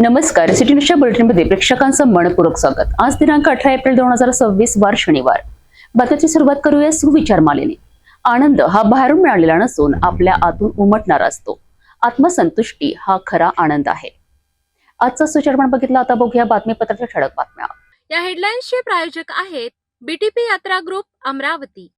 नमस्कार, सिटी न्यूजच्या बुलेटिनमध्ये प्रेक्षकांचं मनपूर्वक स्वागत। आज दिनांक 18 एप्रिल 2026 वार शनिवार। बातमीची सुरुवात करूया सुविचार मालेने। आनंद हा बाहेरून मिळालेला नसून आपल्या आतून उमटणारा असतो। आत्मसंतुष्टी हा खरा आनंद आहे। आजचा सुविचार बघितला, आता बघूया बातमीपत्राच्या ठळक बातम्या। या हेडलाईन्सचे प्रायोजक आहेत बीटीपी यात्रा ग्रुप अमरावती।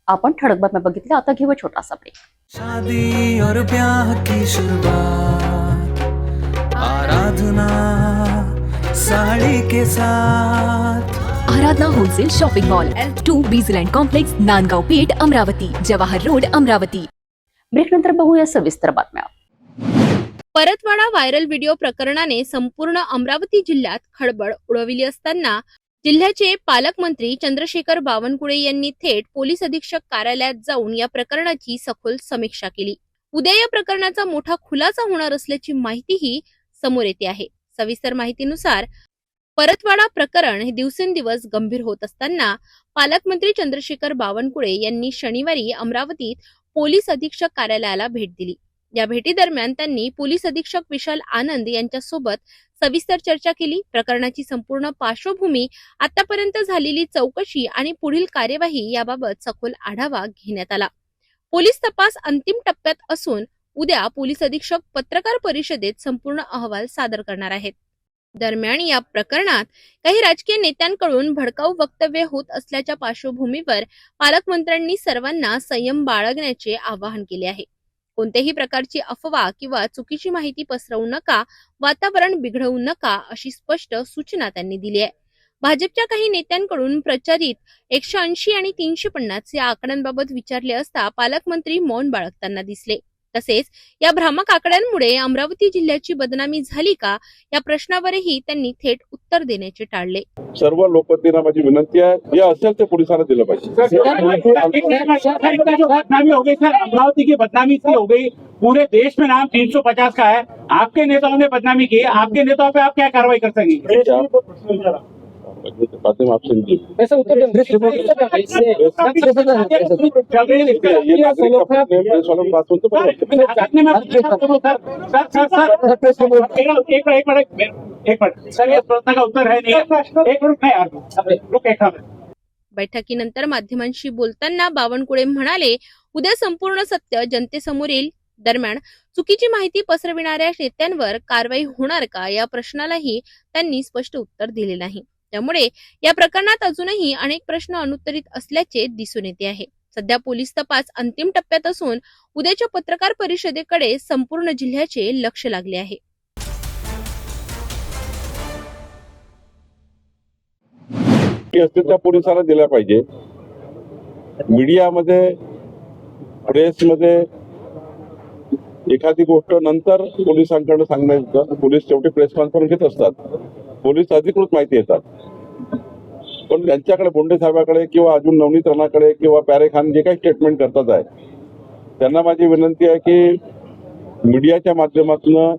आपण ठळक बातम्या बघितल्या, आता घेऊ छोटासा ब्रेक। शादी और ब्याह की शुरुआत आराधना साड़ी के साथ। Aradhana wholesale shopping mall L2 बीझलँड complex, Nandgaon Peth, Amravati, Jawahar road, Amravati. Break नंतर बघूया सविस्तर बातम्या। परतवाडा व्हायरल व्हिडिओ प्रकरणाने संपूर्ण अमरावती जिल्ह्यात खळबळ उडविली असताना जिल्ह्याचे पालकमंत्री चंद्रशेखर बावनकुळे यांनी थेट पोलीस अधीक्षक कार्यालयात जाऊन या प्रकरणाची सखोल समीक्षा केली। उद्या या प्रकरणाचा मोठा खुलासा होणार असल्याची माहितीही समोर येते आहे। सविस्तर माहितीनुसार परतवाडा प्रकरण हे दिवसेंदिवस गंभीर होत असताना पालकमंत्री चंद्रशेखर बावनकुळे यांनी शनिवारी अमरावतीत पोलीस अधीक्षक कार्यालयाला भेट दिली। या भेटीदरम्यान त्यांनी पोलीस अधीक्षक विशाल आनंद यांच्यासोबत सविस्तर चर्चा केली। प्रकरणाची संपूर्ण पार्श्वभूमी, आतापर्यंत झालेली चौकशी आणि पुढील कार्यवाही याबाबत सखोल आढावा घेण्यात आला। पोलीस तपास अंतिम टप्प्यात असून उद्या पोलीस अधीक्षक पत्रकार परिषदेत संपूर्ण अहवाल सादर करणार आहेत। दरम्यान या प्रकरणात काही राजकीय नेत्यांकडून भडकाऊ वक्तव्य होत असल्याच्या पार्श्वभूमीवर पालकमंत्र्यांनी सर्वांना संयम बाळगण्याचे आवाहन केले आहे। कोणत्याही प्रकारची अफवा किंवा चुकीची माहिती पसरवू नका, वातावरण बिघडवू नका, अशी स्पष्ट सूचना त्यांनी दिली आहे। भाजपच्या काही नेत्यांकडून प्रचारित 180 आणि 350 या आकड्यांबाबत विचारले असता पालकमंत्री मौन बाळगताना दिसले। तसेच या भ्रामक आकड्यांमुळे अमरावती जिल्ह्याची बदनामी झाली का या प्रश्नावरही त्यांनी थेट उत्तर देण्याचे टाळले। सर्व लोकप्रतिनिधींना माझी विनंती आहे, जे असेल ते पोलिसांना दिलं पाहिजे। बदनामी हो गई सर, अमरावती की बदनामी इतनी हो गई, पूरे देश में नाम 350 का है। आपके नेताओं ने बदनामी की, आपके नेताओं पे आप क्या कार्रवाई कर सकेंगे? माध्यम आपसे ऐसा उत्तर सर, इस प्रश्न का उत्तर है नहीं। बैठकीनंतर माध्यमांशी बोलताना बावनकुळे म्हणाले, उद्या संपूर्ण सत्य जनतेसमोर येईल। दरम्यान चुकीची माहिती पसरविणाऱ्या नेत्यांवर कारवाई होणार का या प्रश्नालाही त्यांनी स्पष्ट उत्तर दिले नाही। त्यामुळे या प्रकरणात अजूनही अनेक प्रश्न अनुत्तरित असल्याचे दिसून येते आहे। सध्या पोलीस तपास अंतिम टप्प्यात असून उद्याच्या पत्रकार परिषदेकडे संपूर्ण जिल्ह्याचे लक्ष लागले आहे। असतील त्या पोलिसांना दिल्या पाहिजे। मीडियामध्ये, प्रेसमध्ये एखादी गोष्ट नंतर पोलिसांकडे सांगण्याचं, पोलीस शेवटी प्रेस कॉन्फरन्स घेत असतात, पोलीस अधिकृत माहिती येतात, पण त्यांच्याकडे बोंडे साहेबांकडे किंवा अजून नवनीत राणाकडे किंवा प्यारे खान जे काही स्टेटमेंट करतात आहे, त्यांना माझी विनंती आहे की मीडियाच्या माध्यमातून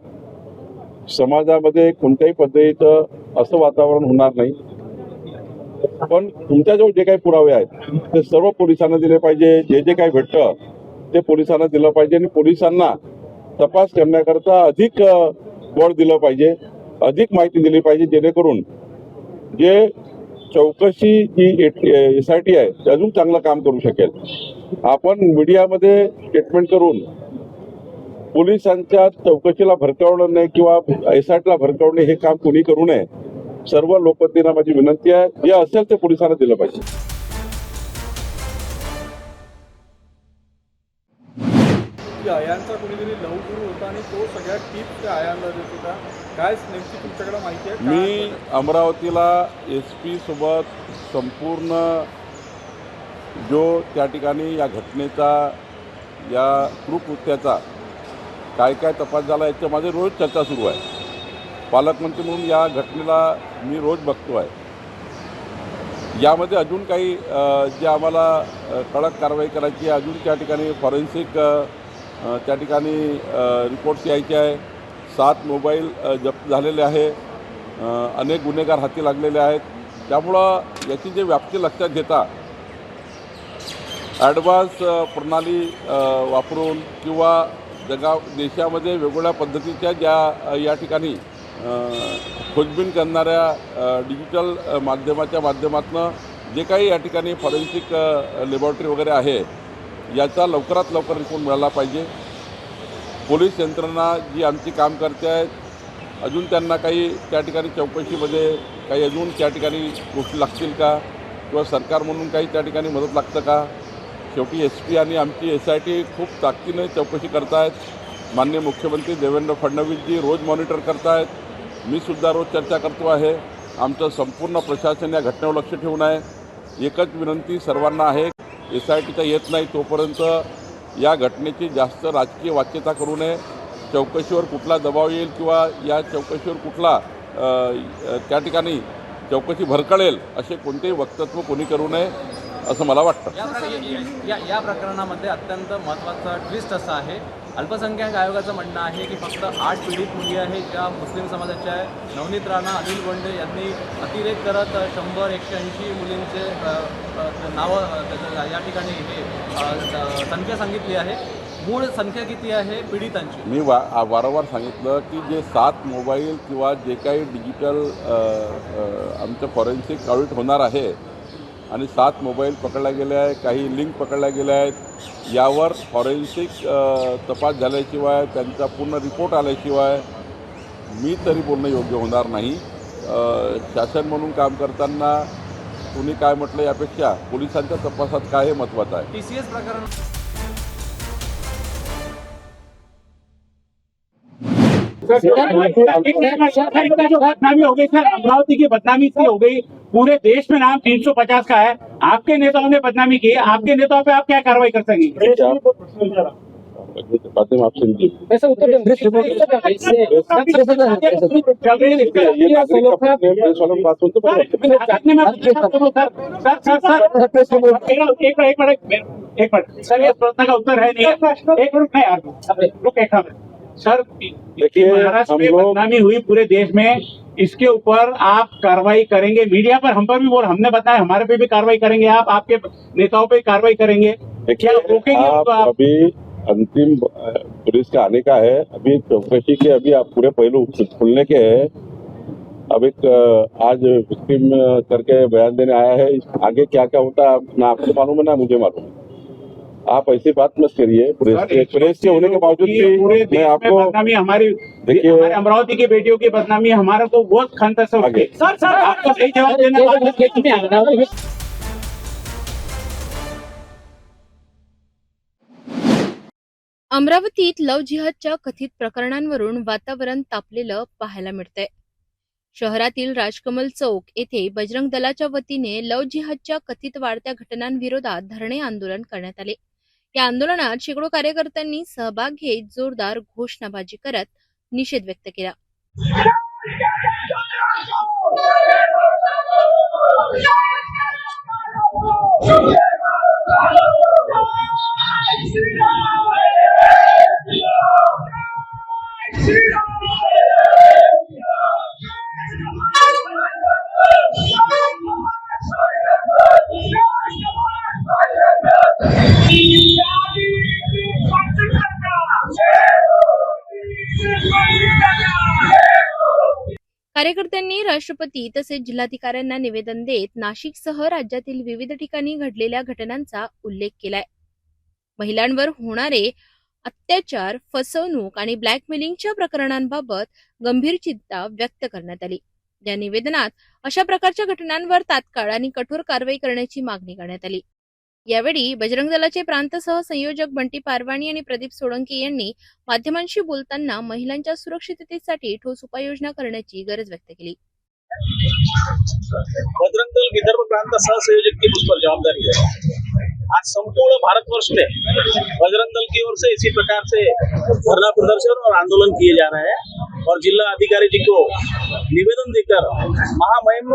समाजामध्ये कोणत्याही पद्धतीचं असं वातावरण होणार नाही, पण तुमच्याजवळ जे काही पुरावे आहेत ते सर्व पोलिसांना दिले पाहिजे। जे जे काही भेटतं ते पोलिसांना दिलं पाहिजे आणि पोलिसांना तपास करण्याकरता अधिक बळ दिलं पाहिजे, अधिक माहिती दिली पाहिजे, जेणेकरून जे चौकशी जी SIT आहे ते अजून चांगलं काम करू शकेल। आपण मीडियामध्ये स्टेटमेंट करून पोलिसांच्या चौकशीला भरकवणं नाही किंवा SITला भरकवणे हे काम कोणी करू नये। सर्व लोकप्रतिनिधींना माझी विनंती आहे, जे असेल ते पोलिसांना दिलं पाहिजे। आयांचा कुणीतरी लवगुरू होता आणि तो सगळ्या टिप्स त्या आयांना देत होता, काय नेमकी तुमच्याकडे माहिती आहे? मी अमरावतीला SP सोबत संपूर्ण जो त्या ठिकाणी या घटनेचा, या कृत्याचा काय काय तपास झाला याच्या माझे रोज चर्चा सुरू आहे। पालकमंत्री म्हणून या घटनेला मी रोज बघतो आहे। यामध्ये अजून काही जे आम्हाला कडक कारवाई करायची आहे, अजून त्या ठिकाणी फॉरेन्सिक त्या ठिकाणी रिपोर्ट्स यायचे आहे. 7 मोबाईल जप्त झालेले आहे. अनेक गुन्हेगार हाती लागलेले आहेत. त्यामुळं याची जे व्याप्ती लक्षात घेता ॲडव्हान्स प्रणाली वापरून किंवा देशामध्ये वेगवेगळ्या पद्धतीच्या ज्या या ठिकाणी खोजबीन करणाऱ्या डिजिटल माध्यमाच्या माध्यमातून जे काही या ठिकाणी फॉरेन्सिक लॅबॉरेटरी वगैरे आहे याचा लवकरात लवकर रिपोर्ट मिळाला पाहिजे. पोलीस यंत्रणा जी आमची काम करते आहेत, अजून त्यांना काही त्या ठिकाणी चौकशीमध्ये काही अजून त्या ठिकाणी गोष्टी लागतील का, किंवा सरकार म्हणून काही त्या ठिकाणी मदत लागतं का. शेवटी SP आणि आमची SIT खूप ताकदीने चौकशी करतायत. माननीय मुख्यमंत्री देवेंद्र फडणवीसजी रोज मॉनिटर करतायत. मी सुद्धा रोज चर्चा करतो आहे. आमचं संपूर्ण प्रशासन या घटनेवर लक्ष ठेवून आहे. एकच विनंती सर्वांना आहे, SITचा येत नाही तोपर्यंत या घटनेची जास्त राजकीय वाच्यता करू नये. चौकशीवर कुठला दबाव येईल किंवा या चौकशीवर कुठला त्या ठिकाणी चौकशी भरकळेल असे कोणतेही वक्तव्य कोणी करू नये असं मला वाटतं. या प्रकरणामध्ये अत्यंत महत्त्वाचा ट्विस्ट असा आहे, अल्पसंख्याक आयोगाचं म्हणणं आहे की फक्त 8 पीडित मुली आहेत ज्या मुस्लिम समाजाच्या आहे. नवनीत राणा, अनिल बोंडे यांनी अतिरेक करत 100-180 मुलींचे नावं या ठिकाणी हे संख्या सांगितली आहे. मूळ संख्या किती आहे पीडितांची? मी वारंवार सांगितलं की जे 7 मोबाईल किंवा जे काही डिजिटल आमचं फॉरेन्सिक ऑडिट होणार आहे आणि 7 मोबाईल पकडल्या गेले आहे, काही लिंक पकडल्या गेल्या आहेत, यावर फॉरेन्सिक तपास झाल्याशिवाय त्यांचा पूर्ण रिपोर्ट आल्याशिवाय मी तरी बोलणं योग्य होणार नाही. शासन म्हणून काम करताना कुणी काय म्हटलं यापेक्षा पोलिसांच्या तपासात काय हे महत्त्वाचं आहे. TCS प्रकरण जो बदनामी हो गई सर, अमरावती की बदनामी इसलिए हो गई, पूरे देश में नाम 350 का है. आपके नेताओं ने बदनामी की, आपके नेताओं पे आप क्या कार्रवाई कर सकेंगे? एक मिनट सर, ये प्रश्न का उत्तर है नहीं. एक मिनट नहीं, रुक एक मिनट सर. देखिए, महाराष्ट्र में हम लोग बदनामी हुई पूरे देश में, इसके ऊपर आप कार्रवाई करेंगे? मीडिया पर हम पर भी बोल, हमने बताया हमारे पे भी कार्रवाई करेंगे आप, आपके नेताओं पे कार्रवाई करेंगे क्या? रोकेंगे तो आप? अभी अंतिम पुलिस का आने का है, अभी चौकसी के अभी आप पूरे पहलू खुलने के हैं. अब एक आज विक्टिम करके बयान देने आया है. आगे क्या क्या होता है ना आपको मालूम है ना मुझे मालूम है. आप ऐसी बात मत करिए. प्रेस के होने के बावजूद भी मैं आपको बदनामी हमारी, देखिए, हमारे अमरावती की बेटियों की बदनामी हमारा तो बहुत खंत से होगी. सर आपको सही जवाब देना. अमरावतीत लव जिहादच्या कथित प्रकरणांवरून वातावरण तापलेलं पाहायला मिळतंय. शहरातील राजकमल चौक येथे बजरंग दलाच्या वतीने लव जिहादच्या कथित वाढत्या घटनांविरोधात धरणे आंदोलन करण्यात आले. या आंदोलनात शेकडो कार्यकर्त्यांनी सहभाग घेत जोरदार घोषणाबाजी करत निषेध व्यक्त केला. कार्यकर्त्यांनी राष्ट्रपती तसेच जिल्हाधिकाऱ्यांना निवेदन देत नाशिकसह राज्यातील विविध ठिकाणी घडलेल्या घटनांचा उल्लेख केलाय. महिलांवर होणारे अत्याचार, फसवणूक आणि ब्लॅकमेलिंगच्या प्रकरणांबाबत गंभीर चिंता व्यक्त करण्यात आली. या निवेदनात अशा प्रकारच्या घटनांवर तात्काळ आणि कठोर कारवाई करण्याची मागणी करण्यात आली. यावेळी बजरंग दलाचे प्रांत सहसंयोजक बंटी पारवाणी आणि प्रदीप सोळंकी यांनी माध्यमांशी बोलताना महिलांच्या सुरक्षिततेसाठी ठोस उपाययोजना करण्याची गरज व्यक्त केली. बजरंग दल विदर्भ प्रांत सहसंयोजक की मुझ पर जवाबदारी है. आज संपूर्ण भारतवर्ष में बजरंग दल की ओर से इसी प्रकार से धरना प्रदर्शन और आंदोलन किए जा रहे हैं और जिला अधिकारी जी को निवेदन देकर महामहिम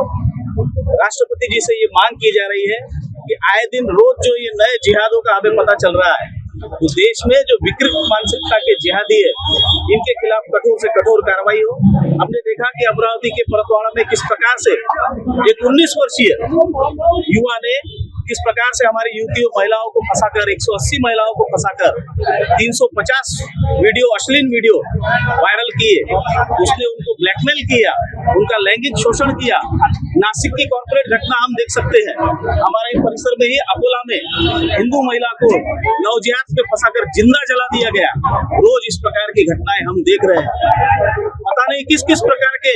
राष्ट्रपति जी से ये मांग की जा रही है कि आए दिन रोज जो ये नए जिहादों का हमें पता चल रहा है, तो देश में जो विकृत मानसिकता के जिहादी है, इनके खिलाफ कठोर से कठोर कार्रवाई हो। हमने देखा कि अमरावती के परतवाड़ा में किस प्रकार से एक 19 वर्षीय युवा ने किस प्रकार से हमारी युवतियों महिलाओं को फंसाकर 180 महिलाओं को फंसाकर 350 वीडियो, अश्लील वीडियो वायरल किए। उसने उनको ब्लैकमेल किया, उनका लैंगिक शोषण किया। नासिक की कॉर्पोरेट घटना हम देख सकते हैं, हमारे परिसर में ही अकोला में हिंदू महिला को नवजिहाद पे फंसाकर जिंदा जला दिया गया। रोज इस प्रकार की घटनाएं हम देख रहे हैं। पता नहीं किस किस प्रकार के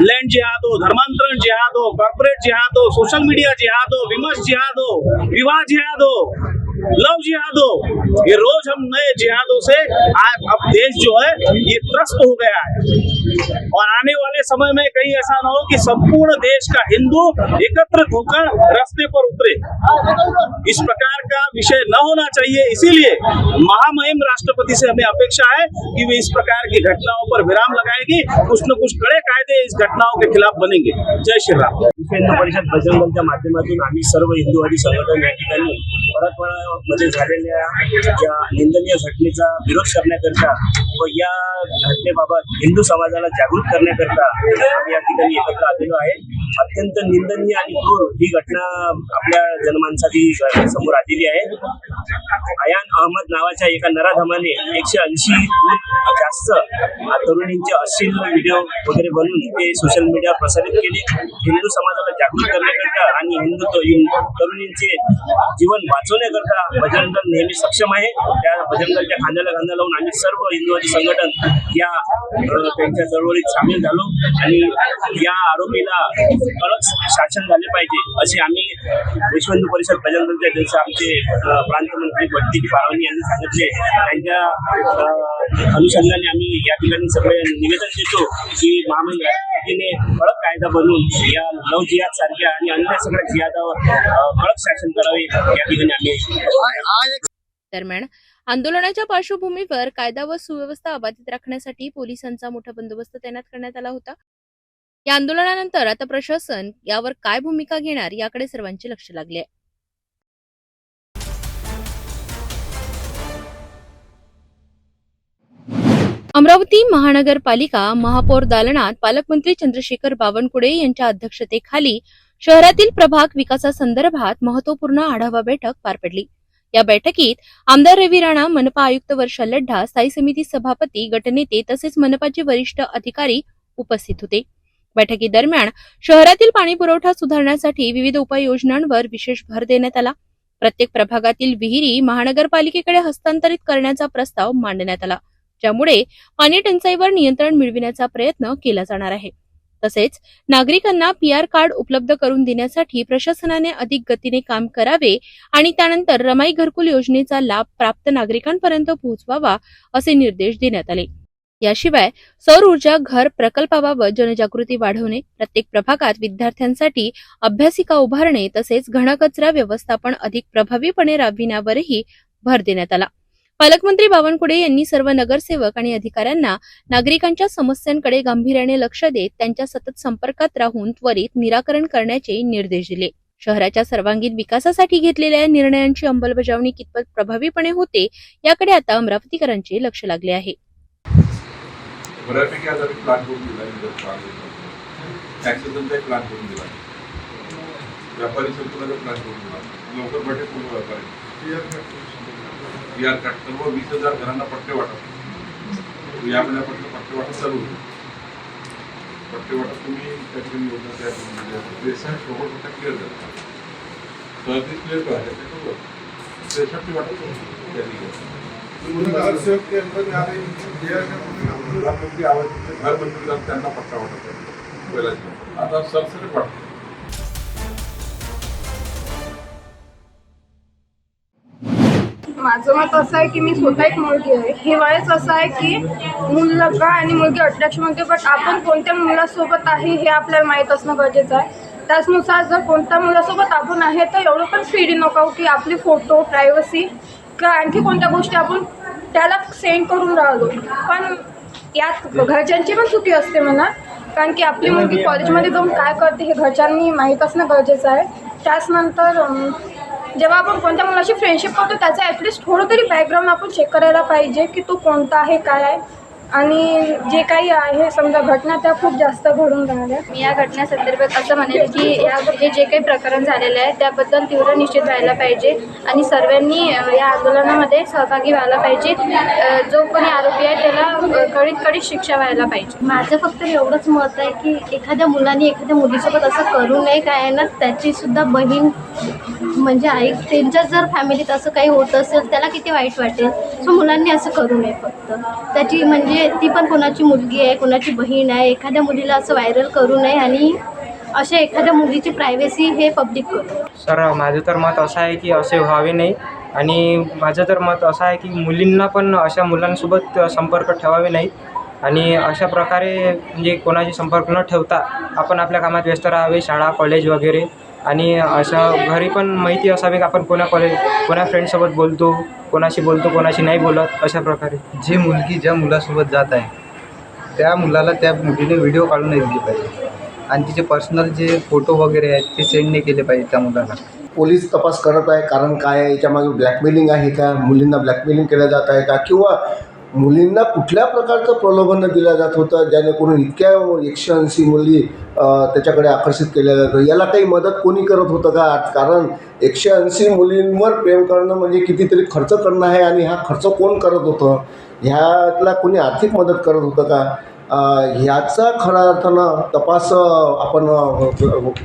लैंड जिहाद हो, धर्मांतरण जिहाद हो, कॉर्पोरेट जिहाद हो, सोशल मीडिया जिहाद हो, विमर्श जिहाद हो, विवाह जिहाद हो, लव जिहाद हो, ये रोज हम नए जिहादों से अब देश जो है ये त्रस्त हो गया है। और आने वाले समय में कहीं ऐसा ना हो कि संपूर्ण देश का हिंदू एकत्रित होकर रास्ते पर उतरे। इस प्रकार का विषय न होना चाहिए। इसीलिए महामहिम राष्ट्रपति से हमें अपेक्षा है कि वे इस प्रकार की घटनाओं पर विराम लगाएगी, कुछ न कुछ कड़े कायदे इस घटनाओं के खिलाफ बनेंगे। जय श्री राम। विश्व हिंदू परिषद बजरंग दलच्या माध्यमातून आम्ही सर्व हिंदूवादी संघटन या ठिकाणी परतवाडामध्ये झालेल्या या निंदनीय घटनेचा विरोध करण्याकरता व या घटनेबाबत हिंदू समाजाला जागृत करण्याकरता आम्ही या ठिकाणी एकत्र आलेलो आहे। अत्यंत निंदनीय आणि क्रूर ही घटना आपल्या जनमानसाची समोर आलेली आहे। अयान अहमद नावाच्या एका नराधमाने 180 जास्त तरुणींचे अश्लील व्हिडिओ वगैरे बनवून ते सोशल मीडियावर प्रसारित केले। हिंदू समाजाला जागृत करण्याकरता आणि तरुणींचे जीवन वाचवण्याकरता बजरंग दल नेहमी सक्षम आहे। त्या बजरंग दलच्या खांद्याला खांदा लावून आम्ही सर्व हिंदूवादी संघटन या त्यांच्या चळवळीत सामील झालो आणि या आरोपीला कडक शासन झाले पाहिजे असे आम्ही विश्व हिंदू परिषद बजरंग दलच्या अध्यक्ष आमचे प्रांतमंत्री बट्टी पारवानी यांनी सांगितले। त्यांच्या अनुषंगाने आम्ही या ठिकाणी सगळे निवेदन देतो की महामहिम राष्ट्रपतीने कडक कायदा बनवून या लव जिहाद सारख्या आणि अन्य सगळ्या जिहादावर कडक शासन करावे या ठिकाणी आम्ही। दरम्यान आंदोलनाच्या पार्श्वभूमीवर कायदा व सुव्यवस्था अबाधित राखण्यासाठी पोलिसांचा मोठा बंदोबस्त तैनात करण्यात आला होता। या आंदोलनानंतर आता प्रशासन यावर काय भूमिका घेणार याकडे सर्वांचे लक्ष लागले आहे। अमरावती महानगरपालिका महापौर दालनात पालकमंत्री चंद्रशेखर बावनकुळे यांच्या अध्यक्षतेखाली शहरातील प्रभाग विकासासंदर्भात महत्वपूर्ण आढावा बैठक पार पडली। या बैठकीत आमदार रवी राणा, मनपा आयुक्त वर्षा लड्ढा, स्थायी समिती सभापती, गटनेते तसेच मनपाचे वरिष्ठ अधिकारी उपस्थित होते। बैठकीदरम्यान शहरातील पाणी पुरवठा सुधारण्यासाठी विविध उपाययोजनांवर विशेष भर देण्यात आला। प्रत्येक प्रभागातील विहिरी महानगरपालिकेकडे हस्तांतरित करण्याचा प्रस्ताव मांडण्यात आला, ज्यामुळे पाणी टंचाईवर नियंत्रण मिळविण्याचा प्रयत्न केला जाणार आहे। तसेच नागरिकांना पीआर कार्ड उपलब्ध करून देण्यासाठी प्रशासनाने अधिक गतीने काम करावे आणि त्यानंतर रमाई घरकुल योजनेचा लाभ प्राप्त नागरिकांपर्यंत पोहोचवावा असे निर्देश देण्यात आले। याशिवाय सौर ऊर्जा घर प्रकल्पाबाबत जनजागृती वाढवणे, प्रत्येक प्रभागात विद्यार्थ्यांसाठी अभ्यासिका उभारणे तसेच घनकचरा व्यवस्थापन अधिक प्रभावीपणे राबविण्यावरही भर देण्यात आला। पालकमंत्री बावनकुळे यांनी सर्व नगरसेवक आणि अधिकाऱ्यांना नागरिकांच्या समस्यांकडे गांभीर्याने लक्ष देत त्यांच्या सतत संपर्कात राहून त्वरित निराकरण करण्याचे निर्देश दिले। शहराच्या सर्वांगीण विकासासाठी घेतलेल्या निर्णयांची अंमलबजावणी कितपत प्रभावीपणे होते याकडे आता अमरावतीकरांचे लक्ष लागले आहे। बऱ्यापैकी आज आम्ही प्लॅन करून दिला, ॲक्सिडेंटचा प्लॅन करून दिला, व्यापारी संकुलाचा प्लॅन करून दिला, लवकर बटे पूर्ण व्यापारी पीआर कार्ड सर्व 20,000 घरांना पट्टे वाटप या महिन्यापासून पट्टे वाटप चालू होईल। पट्टे वाटप तुम्ही त्या ठिकाणी योजना तयार करून दिली, 63 पट्टा क्लिअर झाला, 33 क्लिअर करायचे ते 63 वाटप त्या ठिकाणी नगरसेवक के अंदर प्रधानमंत्री आवास घर मंजूर त्यांना पट्टा वाटप पहिला आता सरसकट वाटप। माझं मत असं आहे की मी स्वतः एक मुलगी आहे। हे वयच असं आहे की मुलगा आणि मुलगी अट्रॅक्शनमध्ये, बट आपण कोणत्या मुलासोबत आहे हे आपल्याला माहीत असणं गरजेचं आहे। त्याचनुसार जर कोणत्या मुलासोबत आपण आहे तर एवढं पण फ्री नको की आपले फोटो, प्रायव्हसी किंवा आणखी कोणत्या गोष्टी आपण त्याला सेंड करून राहिलो। पण यात घरच्यांची पण चुकी असते म्हणा, कारण की आपली मुलगी कॉलेजमध्ये जाऊन काय करते हे घरच्यांनी माहीत असणं गरजेचं आहे. त्याचनंतर जेव्हा आपण कोणत्या मुलाशी फ्रेंडशिप करतो त्याचं ॲटलिस्ट थोडं तरी बॅकग्राऊंड आपण चेक करायला पाहिजे की तो कोणता आहे, काय आहे. आणि जे काही आहे समजा घटना त्या खूप जास्त घडून राहिल्या. मी या घटनेसंदर्भात असं म्हणेल की हे जे काही प्रकरण झालेलं आहे त्याबद्दल तीव्र निश्चित व्हायला पाहिजे आणि सर्वांनी या आंदोलनामध्ये सहभागी व्हायला पाहिजे. जो कोणी आरोपी आहे त्याला कडीत शिक्षा व्हायला पाहिजे. माझं फक्त एवढंच मत आहे की एखाद्या मुलाने एखाद्या मुलीसोबत असं करू नये. काय आहे ना, त्याचीसुद्धा बहीण म्हणजे आई, त्यांच्या जर फॅमिलीत असं काही होत असेल त्याला किती वाईट वाटेल. सो मुलांनी असं करू नये. फक्त त्याची म्हणजे ती पण कोणाची मुलगी आहे, कोणाची बहीण आहे, एखाद्या मुलीला असं व्हायरल करू नये आणि अशा एखाद्या मुलीची प्रायव्हसी हे पब्लिक करू. सर, माझं तर मत असं आहे की असे व्हावे नाही आणि माझं तर मत असं आहे की मुलींना पण अशा मुलांसोबत संपर्क ठेवावे नाही आणि अशा प्रकारे म्हणजे कोणाशी संपर्क न ठेवता आपण आपल्या कामात व्यस्त राहावे. शाळा, कॉलेज वगैरे आणि असं घरी पण माहिती असावी की आपण कोणा फ्रेंडसोबत बोलतो, कोणाशी बोलतो, कोणाशी नाही बोलत. अशा प्रकारे जी मुलगी ज्या मुलासोबत जात आहे त्या मुलाला त्या मुलीने व्हिडिओ काढून नाही दिली पाहिजे आणि तिचे पर्सनल जे फोटो वगैरे आहेत ते सेंड नाही केले पाहिजे त्या मुलाला. पोलीस तपास करत आहे. कारण काय आहे, याच्यामागे ब्लॅकमेलिंग आहे का, मुलींना ब्लॅकमेलिंग केलं जात आहे का, किंवा मुलींना कुठल्या प्रकारचं प्रलोभन दिलं जात होतं जेणेकरून इतक्या 180 मुली त्याच्याकडे आकर्षित केल्या जातं. याला काही मदत कोणी करत होतं का? कारण 180 मुलींवर प्रेम करणं म्हणजे कितीतरी खर्च करणं आहे आणि हा खर्च कोण करत होतं, ह्यातला कोणी आर्थिक मदत करत होतं का, ह्याचा खऱ्या अर्थानं तपास आपण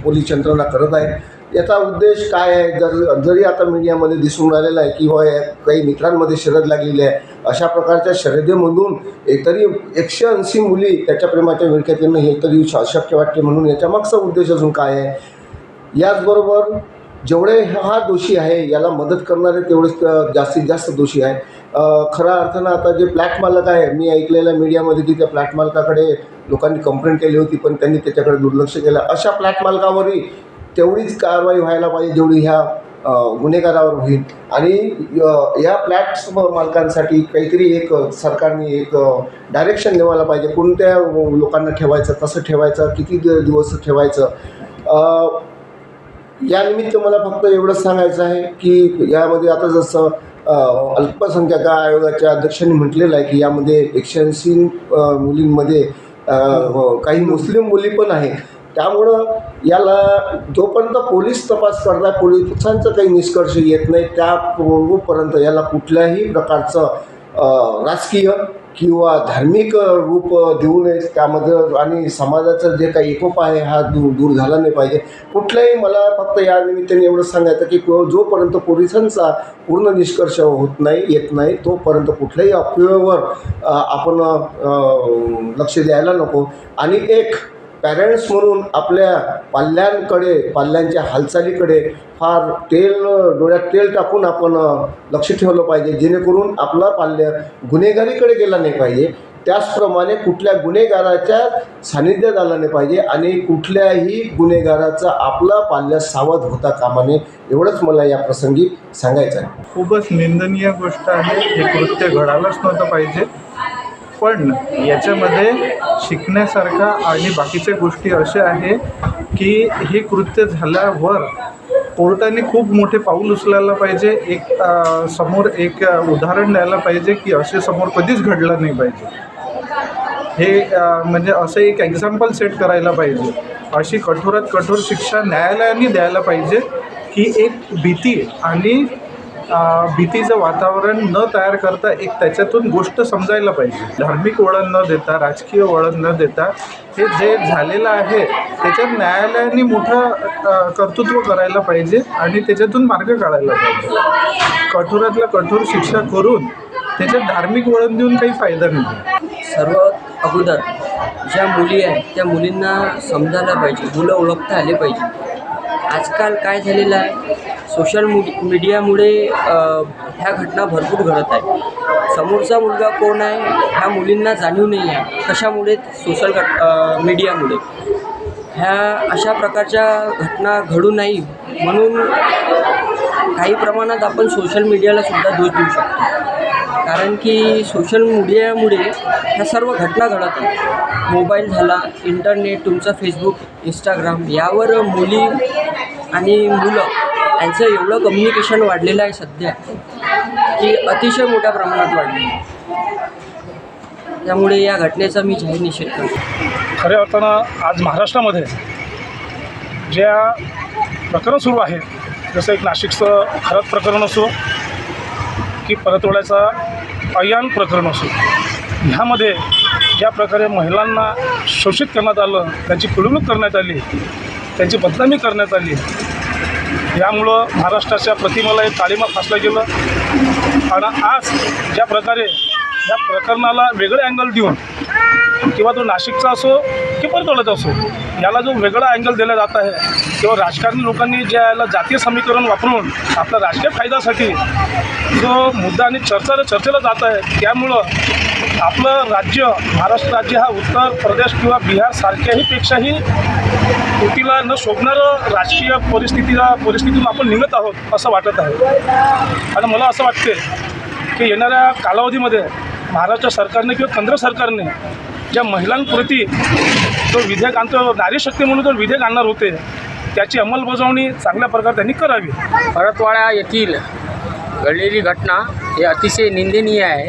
पोलीस यंत्रणा करत आहे. याचा उद्देश काय आहे, जरी आता मीडियामध्ये दिसून राहिलेला आहे की होय काही मित्रांमध्ये शर्यत लागलेली आहे, अशा प्रकारच्या शर्यतीमधून तरी 180 मुली त्याच्या प्रेमाच्या विळख्यात येणं हे तरी अशक्य वाटते. म्हणून याच्या मागचा उद्देश अजून काय आहे. याचबरोबर जेवढे हा दोषी आहे याला मदत करणारे तेवढेच जास्तीत जास्त दोषी आहे. खऱ्या अर्थानं आता जे फ्लॅट मालक आहे, मी ऐकलेलं मीडियामध्ये की त्या फ्लॅट मालकाकडे लोकांनी कंप्लेंट केली होती पण त्यांनी त्याच्याकडे दुर्लक्ष केलं. अशा फ्लॅट मालकावरही तेवढीच कारवाई व्हायला पाहिजे जेवढी ह्या गुन्हेगारावर होईल. आणि या फ्लॅट्स मालकांसाठी काहीतरी एक सरकारने एक डायरेक्शन देवायला पाहिजे, कोणत्या लोकांना ठेवायचं, कसं ठेवायचं, किती दिवस ठेवायचं. यानिमित्त मला फक्त एवढंच सांगायचं आहे की यामध्ये आता जसं अल्पसंख्याक आयोगाच्या अध्यक्षांनी म्हटलेलं आहे की यामध्ये 180 मुलींमध्ये काही मुस्लिम मुली पण आहेत. त्यामुळं याला जोपर्यंत पोलीस तपास करतात, पोलिसांचं काही निष्कर्ष येत नाही त्यापर्यंत याला कुठल्याही प्रकारचं राजकीय किंवा धार्मिक रूप देऊ नये. त्यामध्ये आणि समाजाचं जे काही एकोपा आहे हा दूर झाला नाही पाहिजे. कुठल्याही मला फक्त या निमित्ताने एवढं सांगायचं की जोपर्यंत पोलिसांचा पूर्ण निष्कर्ष होत नाही, येत नाही, तोपर्यंत कुठल्याही अफवेवर आपण लक्ष द्यायला नको. आणि एक पॅरेंट्स म्हणून आपल्या पाल्यांच्या हालचालीकडे फार डोळ्यात तेल टाकून आपण लक्ष ठेवलं पाहिजे, जेणेकरून आपला पाल्य गुन्हेगारीकडे गेला नाही पाहिजे. त्याचप्रमाणे कुठल्या गुन्हेगाराच्या सानिध्यात आला नाही पाहिजे आणि कुठल्याही गुन्हेगाराचा आपला पाल्य सावध होता कामा नये. एवढंच मला या प्रसंगी सांगायचं आहे. खूपच निंदनीय गोष्ट आहे. हे कृत्य घडायलाच नव्हतं पाहिजे. पण याच्यामध्ये शिकण्यासारखा आणि बाकीच्या गोष्टी अशा आहे की हे कृत्य झाल्यावर कोर्टाने खूप मोठे पाऊल उचलायला पाहिजे. समोर एक उदाहरण द्यायला पाहिजे की असे समोर कधीच घडलं नाही पाहिजे. हे म्हणजे असं एक एक्झाम्पल सेट करायला पाहिजे. अशी कठोरात कठोर शिक्षा न्यायालयाने द्यायला पाहिजे की एक भीती आणि भीतीचं वातावरण न तयार करता एक त्याच्यातून गोष्ट समजायला पाहिजे. धार्मिक वळण न देता, राजकीय वळण न देता हे जे झालेलं आहे त्याच्यात न्यायालयाने मोठं कर्तृत्व करायला पाहिजे आणि त्याच्यातून मार्ग काढायला पाहिजे. कठोरातला कठोर शिक्षा करून त्याच्यात धार्मिक वळण देऊन काही फायदा नाही. सर्वात अगोदर ज्या मुली आहेत त्या मुलींना समजायला पाहिजे, मुलं ओळखता आले पाहिजे. आजकाल काय झालेलं आहे, सोशल मीडियामुळे ह्या घटना भरपूर घडत आहे. समोरचा मुलगा कोण आहे ह्या मुलींना जाणीव नाही आहे. कशामुळे? सोशल मीडियामुळे. ह्या अशा प्रकारच्या घटना घडू नाही म्हणून काही प्रमाणात आपण सोशल मीडियाला सुद्धा दोष देऊ शकतो. कारण की सोशल मीडियामुळे ह्या सर्व घटना घडत आहेत. मोबाईल झाला, इंटरनेट, तुमचा फेसबुक, इंस्टाग्राम यावर मुली आणि मुलं यांचं एवढं कम्युनिकेशन वाढलेलं आहे सध्या की अतिशय मोठ्या प्रमाणात वाढलेलं आहे. त्यामुळे या घटनेचा मी जाहीर निषेध करतो. खऱ्या अर्थानं आज महाराष्ट्रामध्ये ज्या प्रकरण सुरू आहे, जसं एक नाशिकचं खरंच प्रकरण असो की परतवाड्याचा अयान प्रकरण असो, ह्यामध्ये ज्या प्रकारे महिलांना शोषित करण्यात आलं, त्यांची पिळवणूक करण्यात आली, त्यांची बदनामी करण्यात आली, यामुळं महाराष्ट्राच्या प्रतिमेला एक काळिमा फासलं गेलं. आणि आज ज्या प्रकारे या प्रकरणाला वेगळे अँगल देऊन, किंवा तो नाशिकचा असो की परतवाड्याचा असो, याला जो वेगळा अँगल दिला जात आहे, किंवा राजकारणी लोकांनी ज्या याला जातीय समीकरण वापरून आपल्या राजकीय फायद्यासाठी जो मुद्दा आणि चर्चेला जात आहे, त्यामुळं आपलं राज्य, महाराष्ट्र राज्य हा उत्तर प्रदेश किंवा बिहार सारख्याही पेक्षाही कृतीला न शोभणारं राजकीय परिस्थितीतून आपण निघत आहोत असं वाटत आहे. आणि मला असं वाटते की येणाऱ्या कालावधीमध्ये महाराष्ट्र सरकारने किंवा केंद्र सरकारने ज्या महिलांप्रती जो विधेयक आणतो, नारी शक्ती म्हणून जो विधेयक आणणार होते, त्याची अंमलबजावणी चांगल्या प्रकारे त्यांनी करावी. परतवाडा येथील घडलेली घटना हे अतिशय निंदनीय आहे.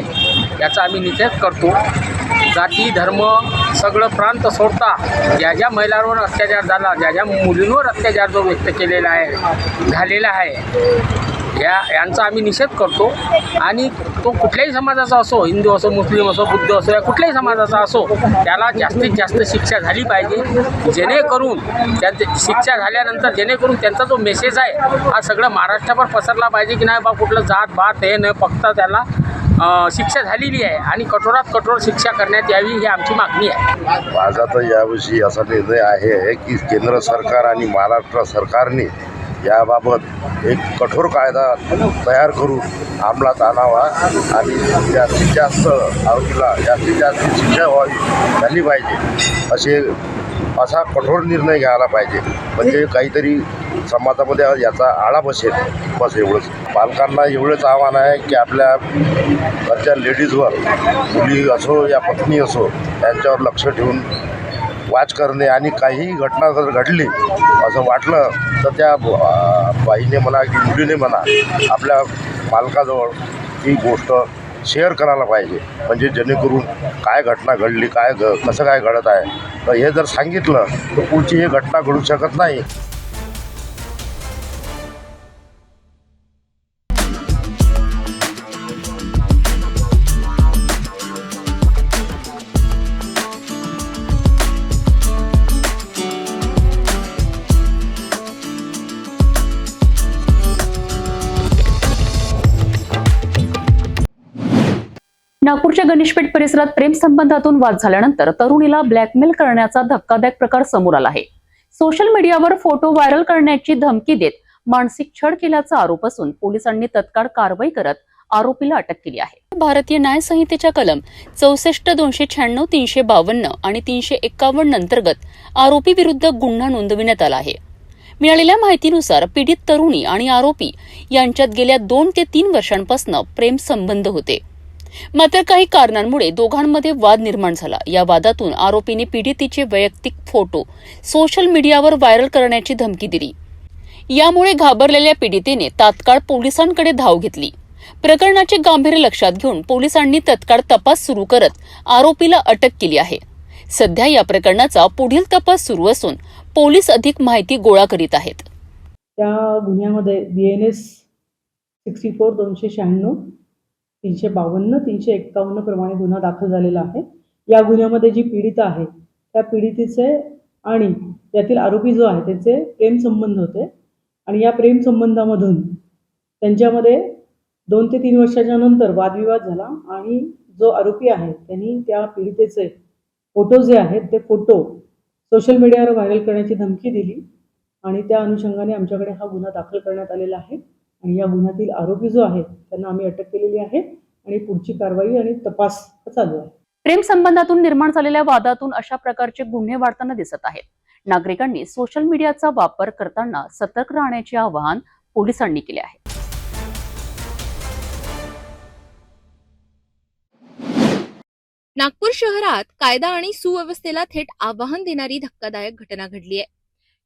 याचा आम्ही निषेध करतो. जाती, धर्म सगळं प्रांत सोडता ज्या महिलांवर अत्याचार झाला, ज्या मुलींवर अत्याचार जो व्यक्त केलेला आहे, झालेला आहे, यांचा आम्ही निषेध करतो. आणि तो कुठल्याही समाजाचा असो, हिंदू असो, मुस्लिम असो, बुद्ध असो, या कुठल्याही समाजाचा असो, त्याला जास्तीत जास्त शिक्षा झाली पाहिजे, जेणेकरून शिक्षा झाल्यानंतर जेणेकरून त्यांचा जो मेसेज आहे हा सगळं महाराष्ट्रावर पसरला पाहिजे की नाही बा कुठलं जात भात हे न फक्त त्याला शिक्षा झालेली आहे आणि कठोरात कठोर शिक्षा करण्यात यावी ही आमची मागणी आहे. माझा तर याविषयी असा निर्णय आहे की केंद्र सरकार आणि महाराष्ट्र सरकारने याबाबत एक कठोर कायदा तयार करून अंमलात आणावा आणि जास्तीत जास्त आरोपीला जास्तीत जास्त शिक्षा व्हावी झाली पाहिजे, असा कठोर निर्णय घ्यायला पाहिजे. म्हणजे काहीतरी समाजामध्ये याचा आळा बसेल, बस एवढंच. पालकांना एवढंच आव्हान आहे की आपल्या घरच्या लेडीजवर, मुली असो या पत्नी असो, यांच्यावर लक्ष ठेवून वाच करणे आणि काही घटना जर घडली असं वाटलं तर त्या बाईने म्हणा की मुलीने म्हणा आपल्या पालकाजवळ ही गोष्ट शेअर करायला पाहिजे. म्हणजे जेणेकरून काय घटना घडली, कसं काय घडत आहे, तर हे जर सांगितलं तर पुढची ही घटना घडू शकत नाही. नागपूरच्या गणेशपेठ परिसरात प्रेम संबंधातून वाद झाल्यानंतर तरुणीला ब्लॅकमेल करण्याचा धक्कादायक प्रकार समोर आला आहे. सोशल मीडियावर फोटो व्हायरल करण्याची धमकी देत मानसिक छळ केल्याचा आरोप असून पोलिसांनी तत्काळ कारवाई करत आरोपीला अटक केली आहे. भारतीय न्याय संहितेच्या कलम 64, 296, 352 आणि 351 अंतर्गत आरोपी विरुद्ध गुन्हा नोंदविण्यात आला आहे. मिळालेल्या माहितीनुसार पीडित तरुणी आणि आरोपी यांच्यात गेल्या 2 ते 3 वर्षांपासून प्रेम संबंध होते. मात्र काही कारणांमुळे दोघांमध्ये वाद निर्माण झाला. या वादातून आरोपीने पीडितीचे वैयक्तिक फोटो सोशल मीडियावर व्हायरल करण्याची धमकी दिली. यामुळे घाबरलेल्या पीडितेने तात्काळ पोलिसांकडे धाव घेतली. प्रकरणाचे गांभीर्य लक्षात घेऊन पोलिसांनी तत्काळ तपास सुरू करत आरोपीला अटक केली आहे. सध्या या प्रकरणाचा पुढील तपास सुरू असून पोलीस अधिक माहिती गोळा करीत आहेत. त्या गुन्ह्यामध्ये BNS 64, 296, 352, 351 प्रमाणे गुन्हा दाखल झालेला आहे. या गुन्ह्यामध्ये जी पीडित आहे त्या पीडितेचे आणि त्यातील आरोपी जो आहे त्याचे प्रेमसंबंध होते आणि या प्रेमसंबंधामधून त्यांच्यामध्ये 2 ते 3 वर्षाच्या नंतर वादविवाद झाला आणि जो आरोपी आहे त्यांनी त्या पीडितेचे फोटो जे आहेत ते फोटो सोशल मीडियावर व्हायरल करण्याची धमकी दिली आणि त्या अनुषंगाने आमच्याकडे हा गुन्हा दाखल करण्यात आलेला आहे आणि या गुन्ह्यातील आरोपी जो आहे त्यांना आम्ही अटक केलेली आहे आणि पुढची कारवाई आणि तपास चालू आहे. प्रेम संबंधातून निर्माण झालेल्या वादातून अशा प्रकारचे गुन्हे वाढताना दिसत आहेत. नागरिकांनी सोशल मीडियाचा वापर करताना सतर्क राहण्याचे आवाहन पोलिसांनी केले आहे. नागपूर शहरात कायदा आणि सुव्यवस्थेला थेट आव्हान देणारी धक्कादायक घटना घडली आहे.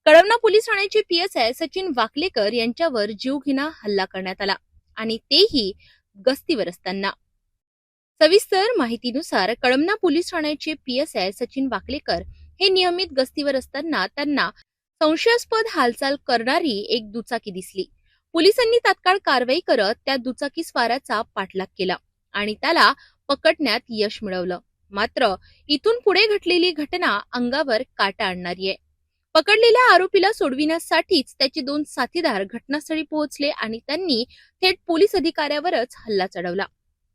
कळमना पोलीस ठाण्याचे PSI सचिन वाकलेकर यांच्यावर जीवघेणा हल्ला करण्यात आला आणि तेही गस्तीवर असताना. सविस्तर माहितीनुसार कळमना पोलीस ठाण्याचे PSI सचिन वाकलेकर हे नियमित गस्तीवर असताना त्यांना संशयास्पद हालचाल करणारी एक दुचाकी दिसली. पोलिसांनी तात्काळ कारवाई करत त्या दुचाकी स्वाराचा पाठलाग केला आणि त्याला पकडण्यात यश मिळवलं. मात्र इथून पुढे घडलेली घटना अंगावर काटा आणणारी आहे. पकडलेल्या आरोपीला सोडविण्यासाठीच त्याचे 2 साथीदार घटनास्थळी पोहोचले आणि त्यांनी थेट पोलीस अधिकाऱ्यावरच हल्ला चढवला.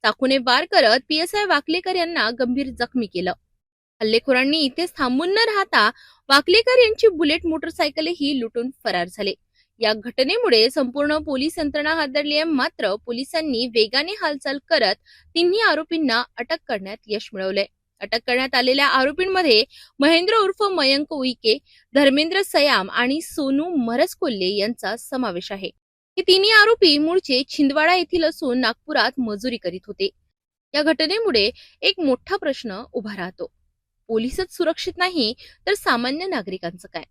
चाकूने वार करत PSI वाकलेकर यांना गंभीर जखमी केलं. हल्लेखोरांनी इथेच थांबून न राहता वाकलेकर यांची बुलेट मोटरसायकलही लुटून फरार झाले. या घटनेमुळे संपूर्ण पोलीस यंत्रणा हादरली आहे. मात्र पोलिसांनी वेगाने हालचाल करत तिन्ही आरोपींना अटक करण्यात यश मिळवलंय. अटक करण्यात आलेल्या आरोपींमध्ये महेंद्र उर्फ मयंक उईके, धर्मेंद्र सयाम आणि सोनू मरस कोल्हे यांचा समावेश आहे. हे तिन्ही आरोपी मूळचे छिंदवाडा येथील असून नागपुरात मजुरी करीत होते. या घटनेमुळे एक मोठा प्रश्न उभा राहतो. पोलीसच सुरक्षित नाही तर सामान्य नागरिकांचं काय?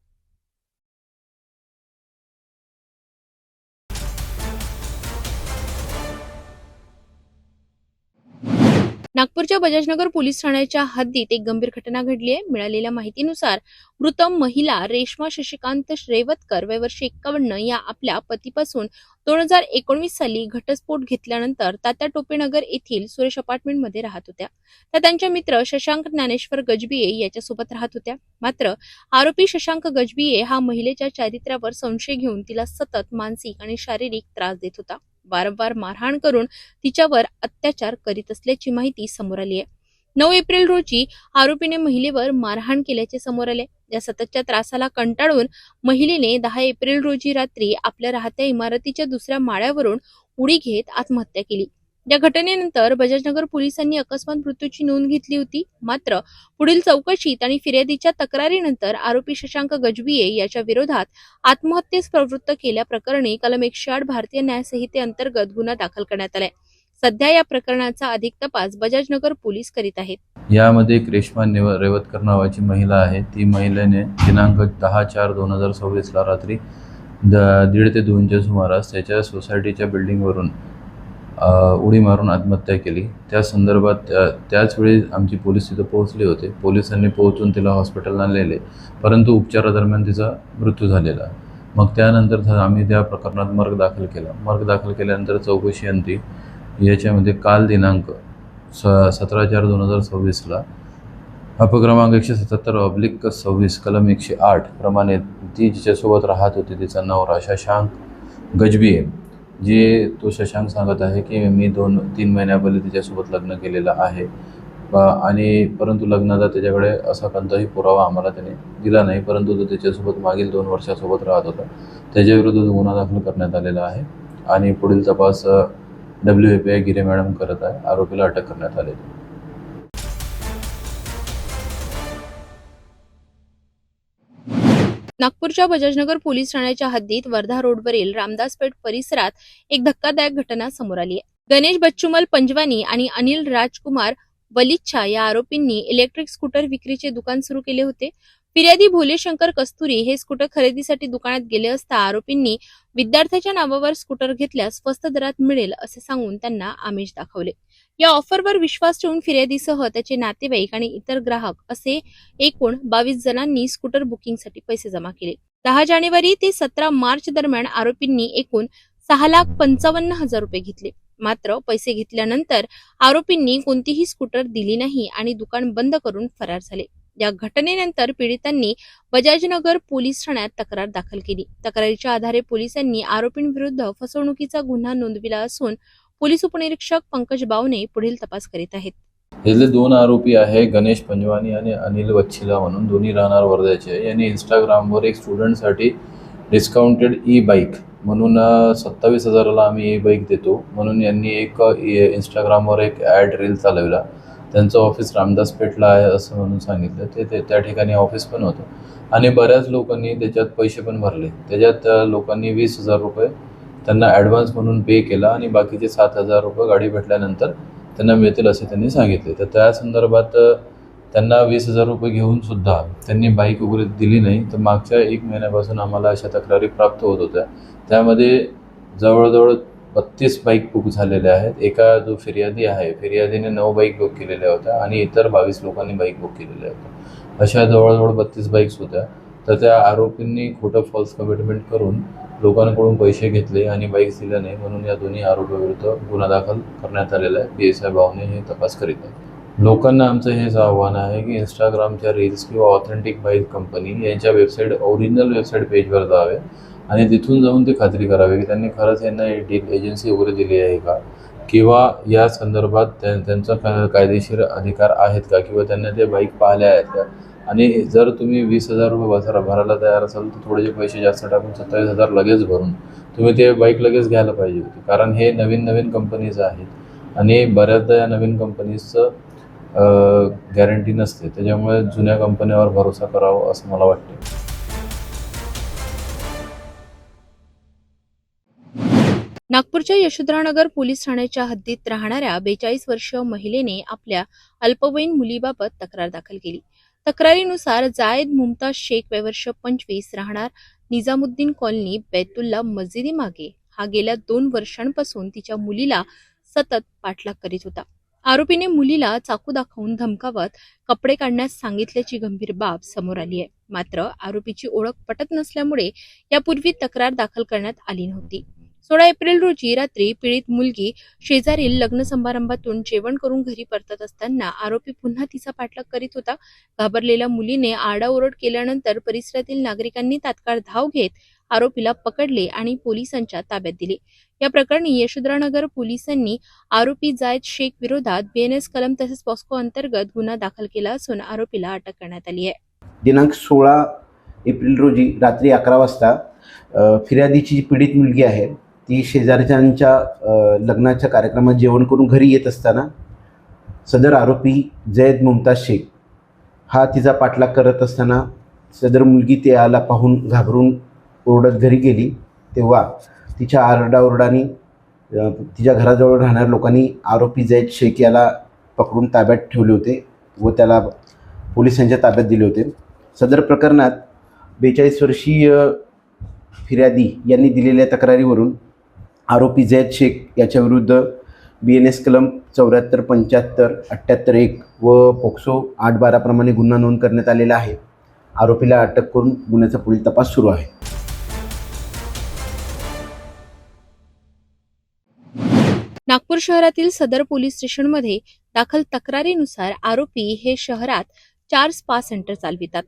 नागपूरच्या बजाजनगर पोलीस ठाण्याच्या हद्दीत एक गंभीर घटना घडली आहे. मिळालेल्या माहितीनुसार मृत महिला रेश्मा शशिकांत रेवतकर वय वर्ष 51 या आपल्या पतीपासून 2019 साली घटस्फोट घेतल्यानंतर तात्या टोपेनगर येथील सुरेश अपार्टमेंटमध्ये राहत होत्या. त्या त्यांच्या मित्र शशांक ज्ञानेश्वर गजबिये याच्यासोबत राहत होत्या. मात्र आरोपी शशांक गजबिये हा महिलेच्या चारित्र्यावर संशय घेऊन तिला सतत मानसिक आणि शारीरिक त्रास देत होता. वारंवार मारहाण करून तिच्यावर अत्याचार करीत असल्याची माहिती समोर आली आहे. 9 एप्रिल रोजी आरोपीने महिलेवर मारहाण केल्याचे समोर आले. या सततच्या त्रासाला कंटाळून महिलेने 10 एप्रिल रोजी रात्री आपल्या राहत्या इमारतीच्या दुसऱ्या माळ्यावरून उडी घेत आत्महत्या केली. या घटनेनंतर बजाजनगर पोलिसांनी अकस्मात मृत्यूची नोंद घेतली होती. मात्र पुढील चौकशीत आणि फिर्यादीच्या तक्रारीनंतर आरोपी शशांक गजबिये याच्या विरोधात आत्महत्येस प्रवृत्त केल्याप्रकरणी कलम 108 भारतीय न्याय संहितेअंतर्गत गुन्हा दाखल करण्यात आलाय. सध्या या प्रकरणाचा अधिक तपास बजाजनगर पोलीस करीत आहेत. यामध्ये एक रेश्मा रेवतकर नावाची महिला आहे. ती महिलेने दिनांक 10/4/2026 ला रात्री 1:30 ते 2च्या सुमारास त्याच्या सोसायटीच्या बिल्डिंगवरून उडी मारून आत्महत्या केली. त्या संदर्भात त्याच वेळी आमची पोलीस तिथं पोहोचले होते. पोलिसांनी पोहोचून तिला हॉस्पिटलला नेले, परंतु उपचारादरम्यान तिचा मृत्यू झालेला. मग त्यानंतर आम्ही त्या प्रकरणात मर्ग दाखल केला. मर्ग दाखल केल्यानंतर चौकशी अंती याच्यामध्ये काल दिनांक 17/4/2026 ला अपक्रमांक 177/26 कलम 108 प्रमाणे ती जिच्यासोबत राहत होती तिचा नवरा शशांक गजबिये, जे तो शशांक सांगत आहे की मी 2-3 महिन्यापहिले तिच्यासोबत लग्न केलेलं आहे आणि परंतु लग्नाचा त्याच्याकडे असा कोणताही पुरावा आम्हाला त्याने दिला नाही, परंतु तो त्याच्यासोबत मागील 2 वर्षासोबत राहत होता. त्याच्याविरुद्ध गुन्हा दाखल करण्यात आलेला आहे आणि पुढील तपास WFI गिरे मॅडम करत आहे. आरोपीला अटक करण्यात आली. नागपूरच्या बजाजनगर पोलीस ठाण्याच्या हद्दीत वर्धा रोडवरील रामदासपेठ परिसरात एक धक्कादायक घटना समोर आली आहे. गणेश बच्चूमल पंजवानी आणि अनिल राजकुमार वलिच्छा या आरोपींनी इलेक्ट्रिक स्कूटर विक्रीचे दुकान सुरू केले होते. फिर्यादी भोलेशंकर कस्तुरी हे स्कूटर खरेदीसाठी दुकानात गेले असता आरोपींनी विद्यार्थ्याच्या नावावर स्कूटर घेतल्यास स्वस्त दरात मिळेल असे सांगून त्यांना आमिष दाखवले. या ऑफरवर विश्वास ठेवून फिर्यादीसह त्याचे नातेवाईक आणि इतर ग्राहक असे एकूण 22 जणांनी स्कूटर बुकिंगसाठी पैसे जमा केले. 10 जानेवारी ते 17 मार्च दरम्यान आरोपींनी एकूण 6,55,000 रुपये घेतले. मात्र पैसे घेतल्यानंतर आरोपींनी कोणतीही स्कूटर दिली नाही आणि दुकान बंद करून फरार झाले. या घटनेनंतर पीडितांनी बजाजनगर पोलीस ठाण्यात तक्रार दाखल केली. तक्रारीच्या आधारे पोलिसांनी आरोपींविरुद्ध फसवणुकीचा गुन्हा नोंदविला असून पोलीस उपनिरीक्षक पंकज बावने पुढील तपास करीत आहेत. यातले 2 आरोपी आहे गणेश पंजवानी आणि अनिल वच्छिला म्हणून, दोन्ही राहणार वर्ध्याचे. यांनी इंस्टाग्रामवर एक स्टुडंटसाठी डिस्काउंटेड ई बाईक म्हणून 27,000ला आम्ही ई बाईक देतो म्हणून यांनी एक इंस्टाग्रामवर एक ॲड रील चालवला. त्यांचं ऑफिस रामदासपेठला आहे असं म्हणून सांगितलं. ते त्या ठिकाणी ऑफिस पण होतं आणि बऱ्याच लोकांनी त्याच्यात पैसे पण भरले. त्याच्यात लोकांनी 20,000 रुपये त्यांना ॲडव्हान्स म्हणून पे केला आणि बाकीचे 7,000 रुपये गाडी भेटल्यानंतर त्यांना मिळतील असे त्यांनी सांगितले. तर त्या संदर्भात त्यांना 20,000 रुपये घेऊन सुद्धा त्यांनी बाईक वगैरे दिली नाही. तर मागच्या 1 महिन्यापासून आम्हाला अशा तक्रारी प्राप्त होत होत्या. त्यामध्ये जवळजवळ 32 बाईक बुक झालेल्या आहेत. एका जो फिर्यादी आहे, फिर्यादीने 9 बाईक बुक केलेल्या होत्या आणि इतर 22 लोकांनी बाईक बुक केलेल्या होत्या. अशा जवळजवळ 32 बाईक्स होत्या. तर त्या आरोपींनी खोटं फॉल्स कमिटमेंट करून लोकांकडून पैसे घेतले आणि बाईक्स दिल्या नाही, म्हणून या दोन्ही आरोपीविरुद्ध गुन्हा दाखल करण्यात आलेला आहे. PSI भावने हे तपास करीत आहे. लोकांना आमचं हेच आव्हान आहे की इंस्टाग्रामच्या रील्स किंवा ऑथेंटिक बाईक कंपनी यांच्या वेबसाईट, ओरिजिनल वेबसाईट पेजवर जावे आणि तिथून जाऊन ते खात्री करावे की त्यांनी खरंच यांना एजन्सी वगैरे दिली आहे का, किंवा या संदर्भात त्यांचा कायदेशीर अधिकार आहेत का, किंवा त्यांना ते बाईक पाहिल्या आहेत का. आणि जर तुम्ही 20,000 रुपये भरायला तयार असाल तर थोडेसे पैसे जास्त टाकून 27,000 लगेच भरून तुम्ही ते बाईक लगेच घ्यायला पाहिजे होती. कारण हे नवीन कंपनीज आहेत आणि बऱ्याचदा या नवीन कंपनीजचं गॅरंटी नसते. त्याच्यामुळे जुन्या कंपन्यावर भरोसा करावा असं मला वाटतं. नागपूरच्या यशोधरानगर पोलीस ठाण्याच्या हद्दीत राहणाऱ्या 42 वर्षीय महिलेने आपल्या अल्पवयीन मुलीबाबत तक्रार दाखल केली. तक्रारीनुसार जायद मुमताज शेख वय वर्ष 25 राहणार निजामुद्दीन कॉलनी बैतुल्ला मस्जिदी मागे हा गेल्या 2 वर्षांपासून तिच्या मुलीला सतत पाठलाग करीत होता. आरोपीने मुलीला चाकू दाखवून धमकावत कपडे काढण्यास सांगितल्याची गंभीर बाब समोर आली आहे. मात्र आरोपीची ओळख पटत नसल्यामुळे यापूर्वी तक्रार दाखल करण्यात आली नव्हती. 16 एप्रिल रोजी रात्री पीडित मुलगी शेजारील लग्न समारंभातून जेवण करून घरी परतत असताना आरोपी पुन्हा तिचा पाठलाग करीत होता. घाबरलेल्या मुलीने आरडाओरड केल्यानंतर परिसरातील नागरिकांनी तात्काळ धाव घेत आरोपीला पकडले आणि पोलिसांच्या ताब्यात दिले. या प्रकरणी यशोधरानगर पोलिसांनी आरोपी जायद शेख विरोधात BNS कलम तसेच पॉस्को अंतर्गत गुन्हा दाखल केला असून आरोपीला अटक करण्यात आली आहे. दिनांक 16 एप्रिल रोजी रात्री 11 वाजता फिर्यादीची जी पीडित मुलगी आहे ती शेजारच्यांच्या लग्नाच्या कार्यक्रमात जेवण करून घरी येत असताना सदर आरोपी जैद मुमताज शेख हा तिचा पाठलाग करत असताना सदर मुलगी त्याला पाहून घाबरून ओरडत घरी गेली. तेव्हा तिच्या आरडाओरडाने तिच्या घराजवळ राहणाऱ्या लोकांनी आरोपी जैद शेख याला पकडून ताब्यात ठेवले होते व त्याला पोलिसांच्या ताब्यात दिले होते. सदर प्रकरणात 42 वर्षीय फिर्यादी यांनी दिलेल्या तक्रारीवरून आरोपी जैद शेख याच्याविरुद्ध BNS कलम 74, 75, 78(1) व पोक्सो 8(12) प्रमाणे गुन्हा नोंद करण्यात आलेला आहे. आरोपीला अटक करून गुन्ह्याचा पुढील तपास सुरू आहे. नागपूर शहरातील सदर पोलीस स्टेशनमध्ये दाखल तक्रारीनुसार आरोपी हे शहरात 4 स्पा सेंटर चालवितात.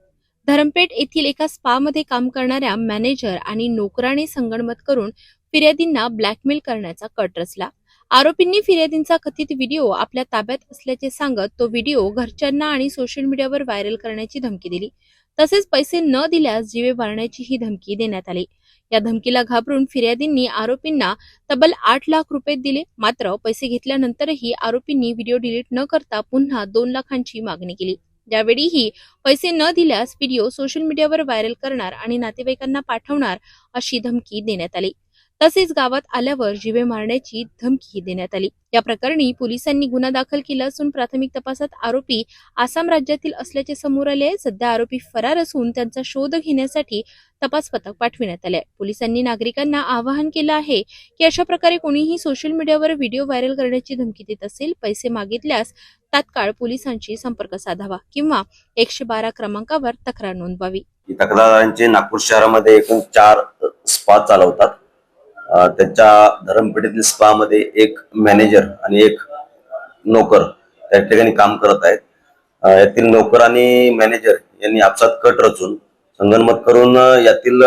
धरमपेठ येथील एका स्पामध्ये काम करणाऱ्या मॅनेजर आणि नोकराने संगनमत करून फिर्यादींना ब्लॅकमेल करण्याचा कट रचला. आरोपींनी फिर्यादींचा कथित व्हिडिओ आपल्या ताब्यात असल्याचे सांगत तो व्हिडिओ घरच्यांना आणि सोशल मीडियावर व्हायरल करण्याची धमकी दिली. तसेच पैसे न दिल्यास जीवे मारण्याची ही धमकी देण्यात आली. या धमकीला घाबरून फिर्यादींनी आरोपींना तब्बल 8 लाख रुपये दिले. मात्र पैसे घेतल्यानंतरही आरोपींनी व्हिडिओ डिलीट न करता पुन्हा 2 लाखांची मागणी केली. यावेळीही पैसे न दिल्यास व्हिडिओ सोशल मीडियावर व्हायरल करणार आणि नातेवाईकांना पाठवणार अशी धमकी देण्यात आली. तसेच गावात आल्यावर जीवे मारण्याची धमकी देण्यात आली. या प्रकरणी पोलिसांनी गुन्हा दाखल केला असून प्राथमिक तपासात आरोपी आसाम राज्यातील असल्याचे समोर आले आहे. सध्या आरोपी फरार असून त्यांचा शोध घेण्यासाठी तपास पथक पाठविण्यात आले आहे. पोलिसांनी नागरिकांना आवाहन केलं आहे की अशा प्रकारे कोणीही सोशल मीडियावर व्हिडिओ व्हायरल करण्याची धमकी देत असेल, पैसे मागितल्यास तात्काळ पोलिसांशी संपर्क साधावा किंवा 112 क्रमांकावर तक्रार नोंदवावी. तक्रारदारांचे नागपूर शहरामध्ये एकूण 4 स्पा चालवतात. त्यांच्या धरमपेठेतील स्पा मध्ये एक मॅनेजर आणि एक नोकर त्या ठिकाणी काम करत आहेत. यातील नोकर आणि मॅनेजर यांनी आपसात कट रचून संगनमत करून यातील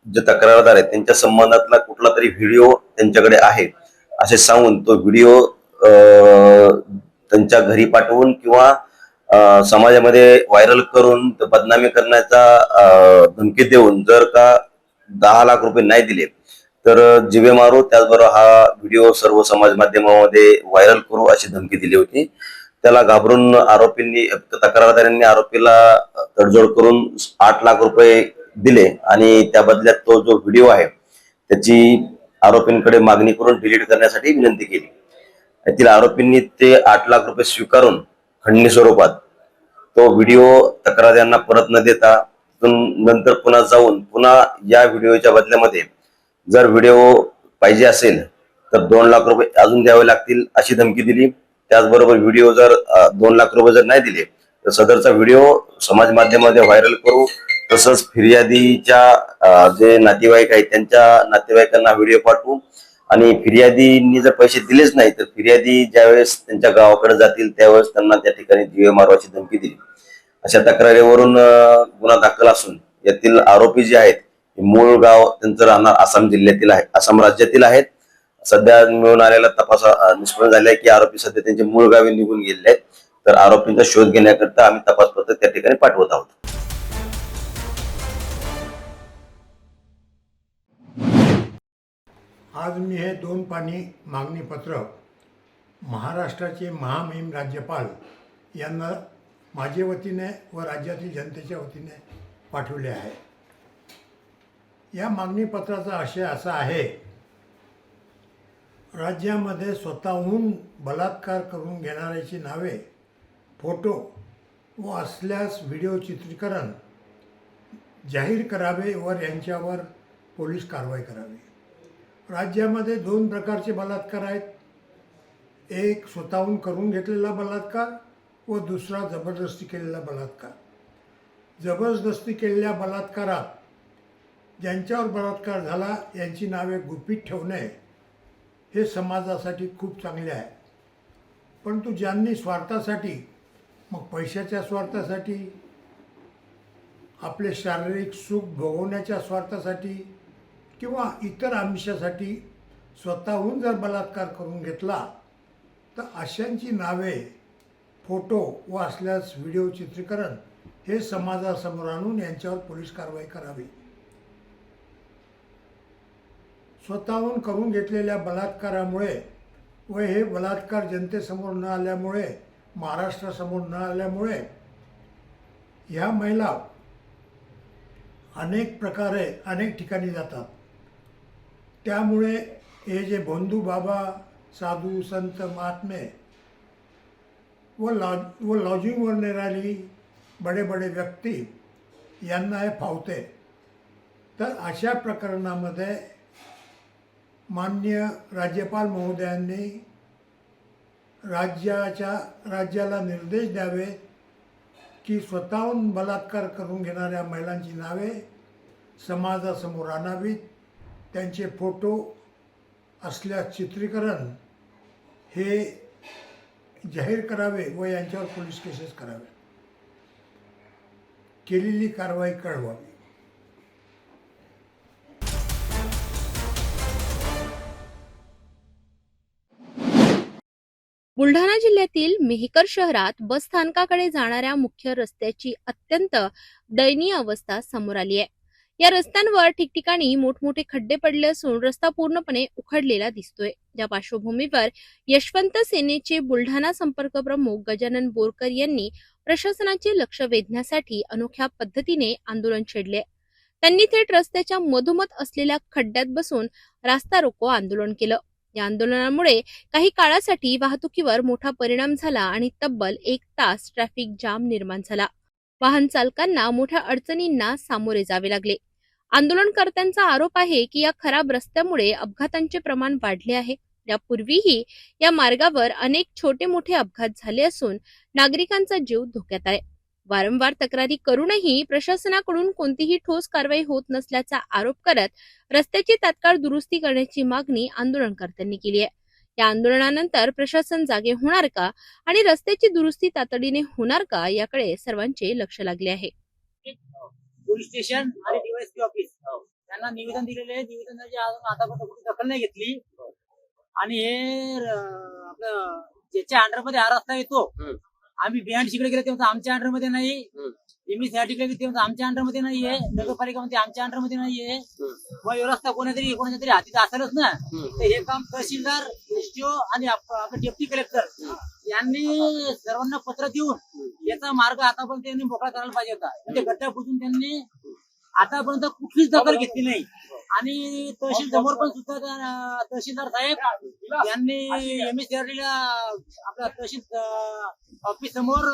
जे तक्रारदार आहेत त्यांच्या संबंधातला कुठला तरी व्हिडिओ त्यांच्याकडे आहे असे सांगून तो व्हिडिओ त्यांच्या घरी पाठवून किंवा समाजामध्ये व्हायरल करून बदनामी करण्याचा धमकी देऊन जर का 10 लाख रुपये नाही दिले तर जीवे मारू, त्याचबरोबर हा व्हिडिओ सर्व समाज माध्यमामध्ये व्हायरल करू अशी धमकी दिली होती. त्याला घाबरून आरोपींनी तक्रारदारांनी आरोपीला तडजोड करून 8 लाख रुपये दिले आणि त्या बदल्यात तो जो व्हिडिओ आहे त्याची आरोपींकडे मागणी करून डिलीट करण्यासाठी विनंती केली. यातील आरोपींनी ते 8 लाख रुपये स्वीकारून खंडणी स्वरूपात तो व्हिडिओ तक्रारदारांना परत न देता नंतर पुन्हा जाऊन पुन्हा या व्हिडिओच्या बदल्यामध्ये जर व्हिडिओ पाहिजे असेल तर 2 लाख रुपये अजून द्यावे लागतील अशी धमकी दिली. त्याचबरोबर व्हिडिओ जर 2 लाख रुपये जर नाही दिले तर सदरचा व्हिडिओ समाज माध्यमामध्ये व्हायरल करू, तसंच फिर्यादीच्या जे नातेवाईक आहेत त्यांच्या नातेवाईकांना व्हिडिओ पाठवू आणि फिर्यादींनी जर पैसे दिलेच नाही तर फिर्यादी ज्यावेळेस त्यांच्या गावाकडे जातील त्यावेळेस त्यांना त्या ठिकाणी जीवे मारवाची धमकी दिली. अशा तक्रारीवरून गुन्हा दाखल असून यातील आरोपी जे आहेत मूळ गाव त्यांचं राहणार आसाम जिल्ह्यातील आहे, आसाम राज्यातील आहेत. सध्या मिळून आलेला तपास निष्पन्न झालाय की आरोपी सध्या त्यांचे मूळ गावी निघून गेलेले आहेत. तर आरोपींचा शोध घेण्याकरिता आम्ही तपास पथक त्या ठिकाणी पाठवत आहोत. आज मी हे 2 पानी मागणी पत्र महाराष्ट्राचे महामहिम राज्यपाल यांना माझ्या वतीने व राज्यातील जनतेच्या वतीने पाठवले आहे. या मागणी पत्राचा आशय असा आहे, राज्यामध्ये स्वतःहून बलात्कार करून घेणाऱ्याची नावे, फोटो व असल्यास व्हिडिओ चित्रीकरण जाहीर करावे व यांच्यावर पोलीस कारवाई करावी. राज्यामध्ये 2 प्रकारचे बलात्कार आहेत. एक स्वतःहून करून घेतलेला बलात्कार व दुसरा जबरदस्ती केलेला बलात्कार. जबरदस्ती केलेल्या बलात्कारात ज्यांच्यावर बलात्कार झाला यांची नावे गुपित ठेवणे हे समाजासाठी खूप चांगले आहे. परंतु ज्यांनी स्वार्थासाठी, मग पैशाच्या स्वार्थासाठी, आपले शारीरिक सुख भोगवण्याच्या स्वार्थासाठी किंवा इतर आमिषासाठी स्वतःहून जर बलात्कार करून घेतला तर अशांची नावे, फोटो व असल्यास व्हिडिओ चित्रीकरण हे समाजासमोर आणून यांच्यावर पोलीस कारवाई करावी. स्वतःहून करून घेतलेल्या बलात्कारामुळे व हे बलात्कार जनतेसमोर न आल्यामुळे, महाराष्ट्रासमोर न आल्यामुळे ह्या महिला अनेक प्रकारे अनेक ठिकाणी जातात. त्यामुळे हे जे बंधू बाबा, साधू, संत, महात्मे व लॉजिंगवर नेणारी बडे बडे व्यक्ती यांना हे फावते. तर अशा प्रकरणामध्ये माननीय राज्यपाल महोदयांनी राज्याला निर्देश द्यावे की स्वतःहून बलात्कार करून घेणाऱ्या महिलांची नावे समाजासमोर आणावीत, त्यांचे फोटो असल्यास चित्रीकरण हे जाहीर करावे व यांच्यावर पोलीस केसेस करावे, केलेली कारवाई कळवावी. बुलढाणा जिल्ह्यातील मेहकर शहरात बस स्थानकाकडे जाणाऱ्या मुख्य रस्त्याची अत्यंत दयनीय अवस्था समोर आली आहे. या रस्त्यांवर ठिकठिकाणी मोठमोठे खड्डे पडले असून रस्ता पूर्णपणे उखडलेला दिसतोय. या पार्श्वभूमीवर यशवंत सेनेचे बुलढाणा संपर्क प्रमुख गजानन बोरकर यांनी प्रशासनाचे लक्ष वेधण्यासाठी अनोख्या पद्धतीने आंदोलन छेडले. त्यांनी थेट रस्त्याच्या मधोमध असलेल्या खड्ड्यात बसून रास्ता रोको आंदोलन केलं. या आंदोलनामुळे काही काळासाठी वाहतुकीवर मोठा परिणाम झाला आणि तब्बल 1 तास ट्रॅफिक जाम निर्माण झाला. वाहन चालकांना मोठ्या अडचणींना सामोरे जावे लागले. आंदोलनकर्त्यांचा आरोप आहे की या खराब रस्त्यामुळे अपघातांचे प्रमाण वाढले आहे. यापूर्वीही या मार्गावर अनेक छोटे मोठे अपघात झाले असून नागरिकांचा जीव धोक्यात आहे. वारंवार तक्रारी करूनही प्रशासनाकडून कोणतीही ठोस कारवाई होत नसल्याचा आरोप करत रस्त्याची तात्काळ दुरुस्ती करण्याची मागणी आंदोलनकर्त्यांनी केली आहे. या आंदोलनानंतर प्रशासन जागे होणार का आणि रस्त्याची दुरुस्ती तातडीने होणार का याकडे सर्वांचे लक्ष लागले आहे. पोलीस स्टेशन आणि डीवायएसपी ऑफिस यांना निवेदन दिलेले आहे. निवेदनाची आतापर्यंत कुठे दखल नाही घेतली आणि हे आपलं ज्याच्या अंडरमध्ये हा रस्ता येतो, आम्ही बिहांड तिकडे गेले तेव्हा आमच्या अंडरमध्ये नाही, एमएस या ठिकाणी तेव्हा आमच्या अंडरमध्ये नाहीये, नगरपालिकामध्ये आमच्या अंडरमध्ये नाहीये. मग हे रस्ता कोणाच्या तरी हातीत असेलच ना. तर हे काम तहसीलदार, एसटीओ आणि आपले डेप्टी कलेक्टर यांनी सर्वांना पत्र देऊन याचा मार्ग आतापर्यंत त्यांनी मोकळा करायला पाहिजे होता. म्हणजे गड्डा बुजून त्यांनी आतापर्यंत कुठलीच दखल घेतली नाही. आणि तहसील समोर पण सुद्धा तहसीलदार साहेब यांनी MSRD ला आपल्या तहसील ऑफिस समोर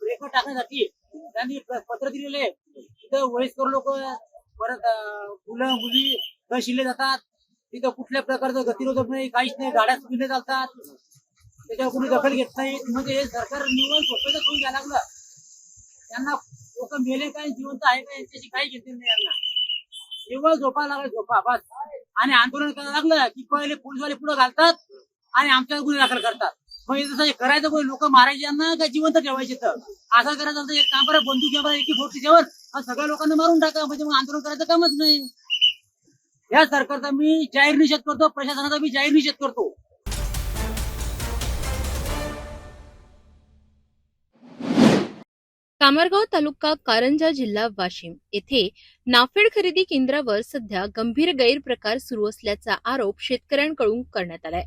रेकॉर्ड टाकण्यासाठी त्यांनी पत्र दिलेले. तिथं वयस्कर लोक परत मुलं मुली तहसीलला जातात, तिथं कुठल्या प्रकारचं गतिरोधक नाही, काहीच नाही, गाड्या सुविधा चालतात, त्याच्यावर कोणी दखल घेत नाही. म्हणजे हे सरकार निवड झोपेचं करून घ्यायला लागलं. त्यांना लोक मेले काय जिवंत आहे का यांच्याशी काही घेतले नाही. यांना केवळ झोपा लागला, झोपा बस. आणि आंदोलन करायला लागलं की पहिले पोलीसवाले पुढे घालतात आणि आमच्या गुन्हे दाखल करतात. मग हे तसं करायचं, कोणी लोक मारायचे यांना का जिवंत ठेवायचे? तर असं करायचं, एक काम करा, बंदूक घ्या, AK-47 सगळ्या लोकांना मारून टाका, म्हणजे मग आंदोलन करायचं कामच नाही. या सरकारचा मी जाहीर निषेध करतो, प्रशासनाचा मी जाहीर निषेध करतो. कामरगाव तालुका कारंजा जिल्हा वाशिम येथे नाफेड खरेदी केंद्रावर सध्या गंभीर गैरप्रकार सुरू असल्याचा आरोप शेतकऱ्यांकडून करण्यात आलाय.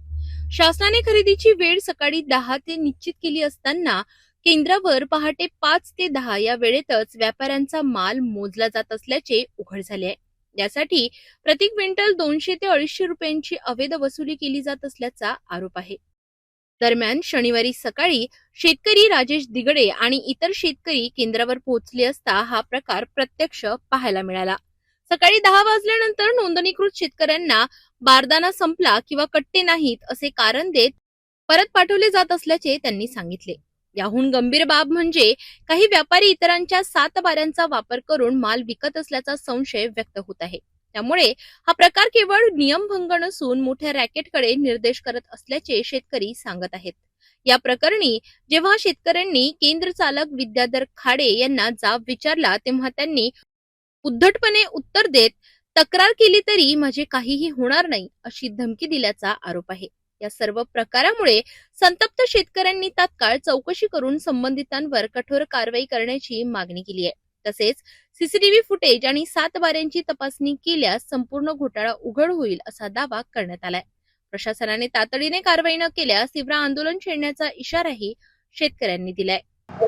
शासनाने खरेदीची वेळ सकाळी 10 ते निश्चित केली असताना केंद्रावर पहाटे 5 ते 10 या वेळेतच व्यापाऱ्यांचा माल मोजला जात असल्याचे उघड झाले आहे. यासाठी प्रति क्विंटल 200 ते 250 रुपयांची अवैध वसुली केली जात असल्याचा आरोप आहे. दरम्यान शनिवारी सकाळी शेतकरी राजेश दिगडे आणि इतर शेतकरी केंद्रावर पोहोचले असता हा प्रकार प्रत्यक्ष पाहायला मिळाला. सकाळी 10 वाजल्यानंतर नोंदणीकृत शेतकऱ्यांना बारदाना संपला किंवा कट्टे नाहीत असे कारण देत परत पाठवले जात असल्याचे त्यांनी सांगितले. याहून गंभीर बाब म्हणजे काही व्यापारी इतरांच्या 7 बाऱ्यांचा वापर करून माल विकत असल्याचा संशय व्यक्त होत आहे. त्यामुळे हा प्रकार केवळ नियमभंग नसून मोठ्या रॅकेटकडे निर्देश करत असल्याचे शेतकरी सांगत आहेत. या प्रकरणी जेव्हा शेतकऱ्यांनी केंद्र चालक विद्याधर खाडे यांना जाब विचारला तेव्हा त्यांनी उद्धटपणे उत्तर देत तक्रार केली तरी माझे काहीही होणार नाही अशी धमकी दिल्याचा आरोप आहे. या सर्व प्रकारामुळे संतप्त शेतकऱ्यांनी तात्काळ चौकशी करून संबंधितांवर कठोर कारवाई करण्याची मागणी केली आहे. तसेच सीसीटीव्ही फुटेज आणि 7 बाऱ्यांची तपासणी केल्यास संपूर्ण घोटाळा उघड होईल असा दावा करण्यात आलाय. प्रशासनाने तातडीने कारवाई न केल्यास तीव्र आंदोलन छेडण्याचा इशाराही शेतकऱ्यांनी दिलाय.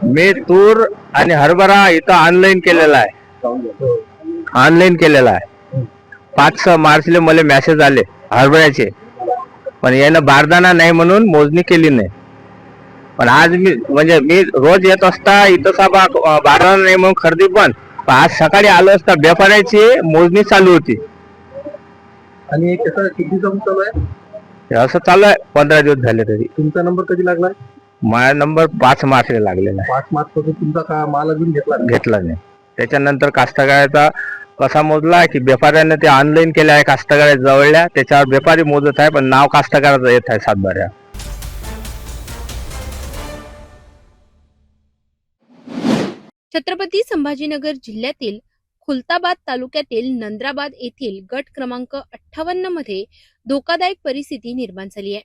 मी तूर आणि हरभरा इथं ऑनलाईन केलेला आहे. 5 मार्चला मला मेसेज आले हरभऱ्याचे, पण यानं बारदाना नाही म्हणून मोजणी केली नाही. पण आज मी रोज येत असता इथं बारदाना नाही म्हणून खरेदी पण आज सकाळी आलो असता व्यापाऱ्याची मोजणी चालू होती. आणि किती जम चालू आहे? असं चालू आहे 15 दिवस झाले तरी. तुमचा नंबर कधी लागला? माझा नंबर 5 मार्चला लागलेला आहे. 5 मार्च पासून तुमचा माल अजून घेतला नाही. त्याच्यानंतर कास्तकाराचा कसा मोजला की व्यापाऱ्याने ते ऑनलाईन केलं आहे, कास्तकारा जवळल्या त्याच्यावर व्यापारी मोजत आहे, पण नाव कास्तकाराचं येत आहे 7 बाऱ्या. छत्रपती संभाजीनगर जिल्ह्यातील खुलताबाद तालुक्यातील नंद्राबाद येथील गट क्रमांक 58 मध्ये धोकादायक परिस्थिती निर्माण झाली आहे.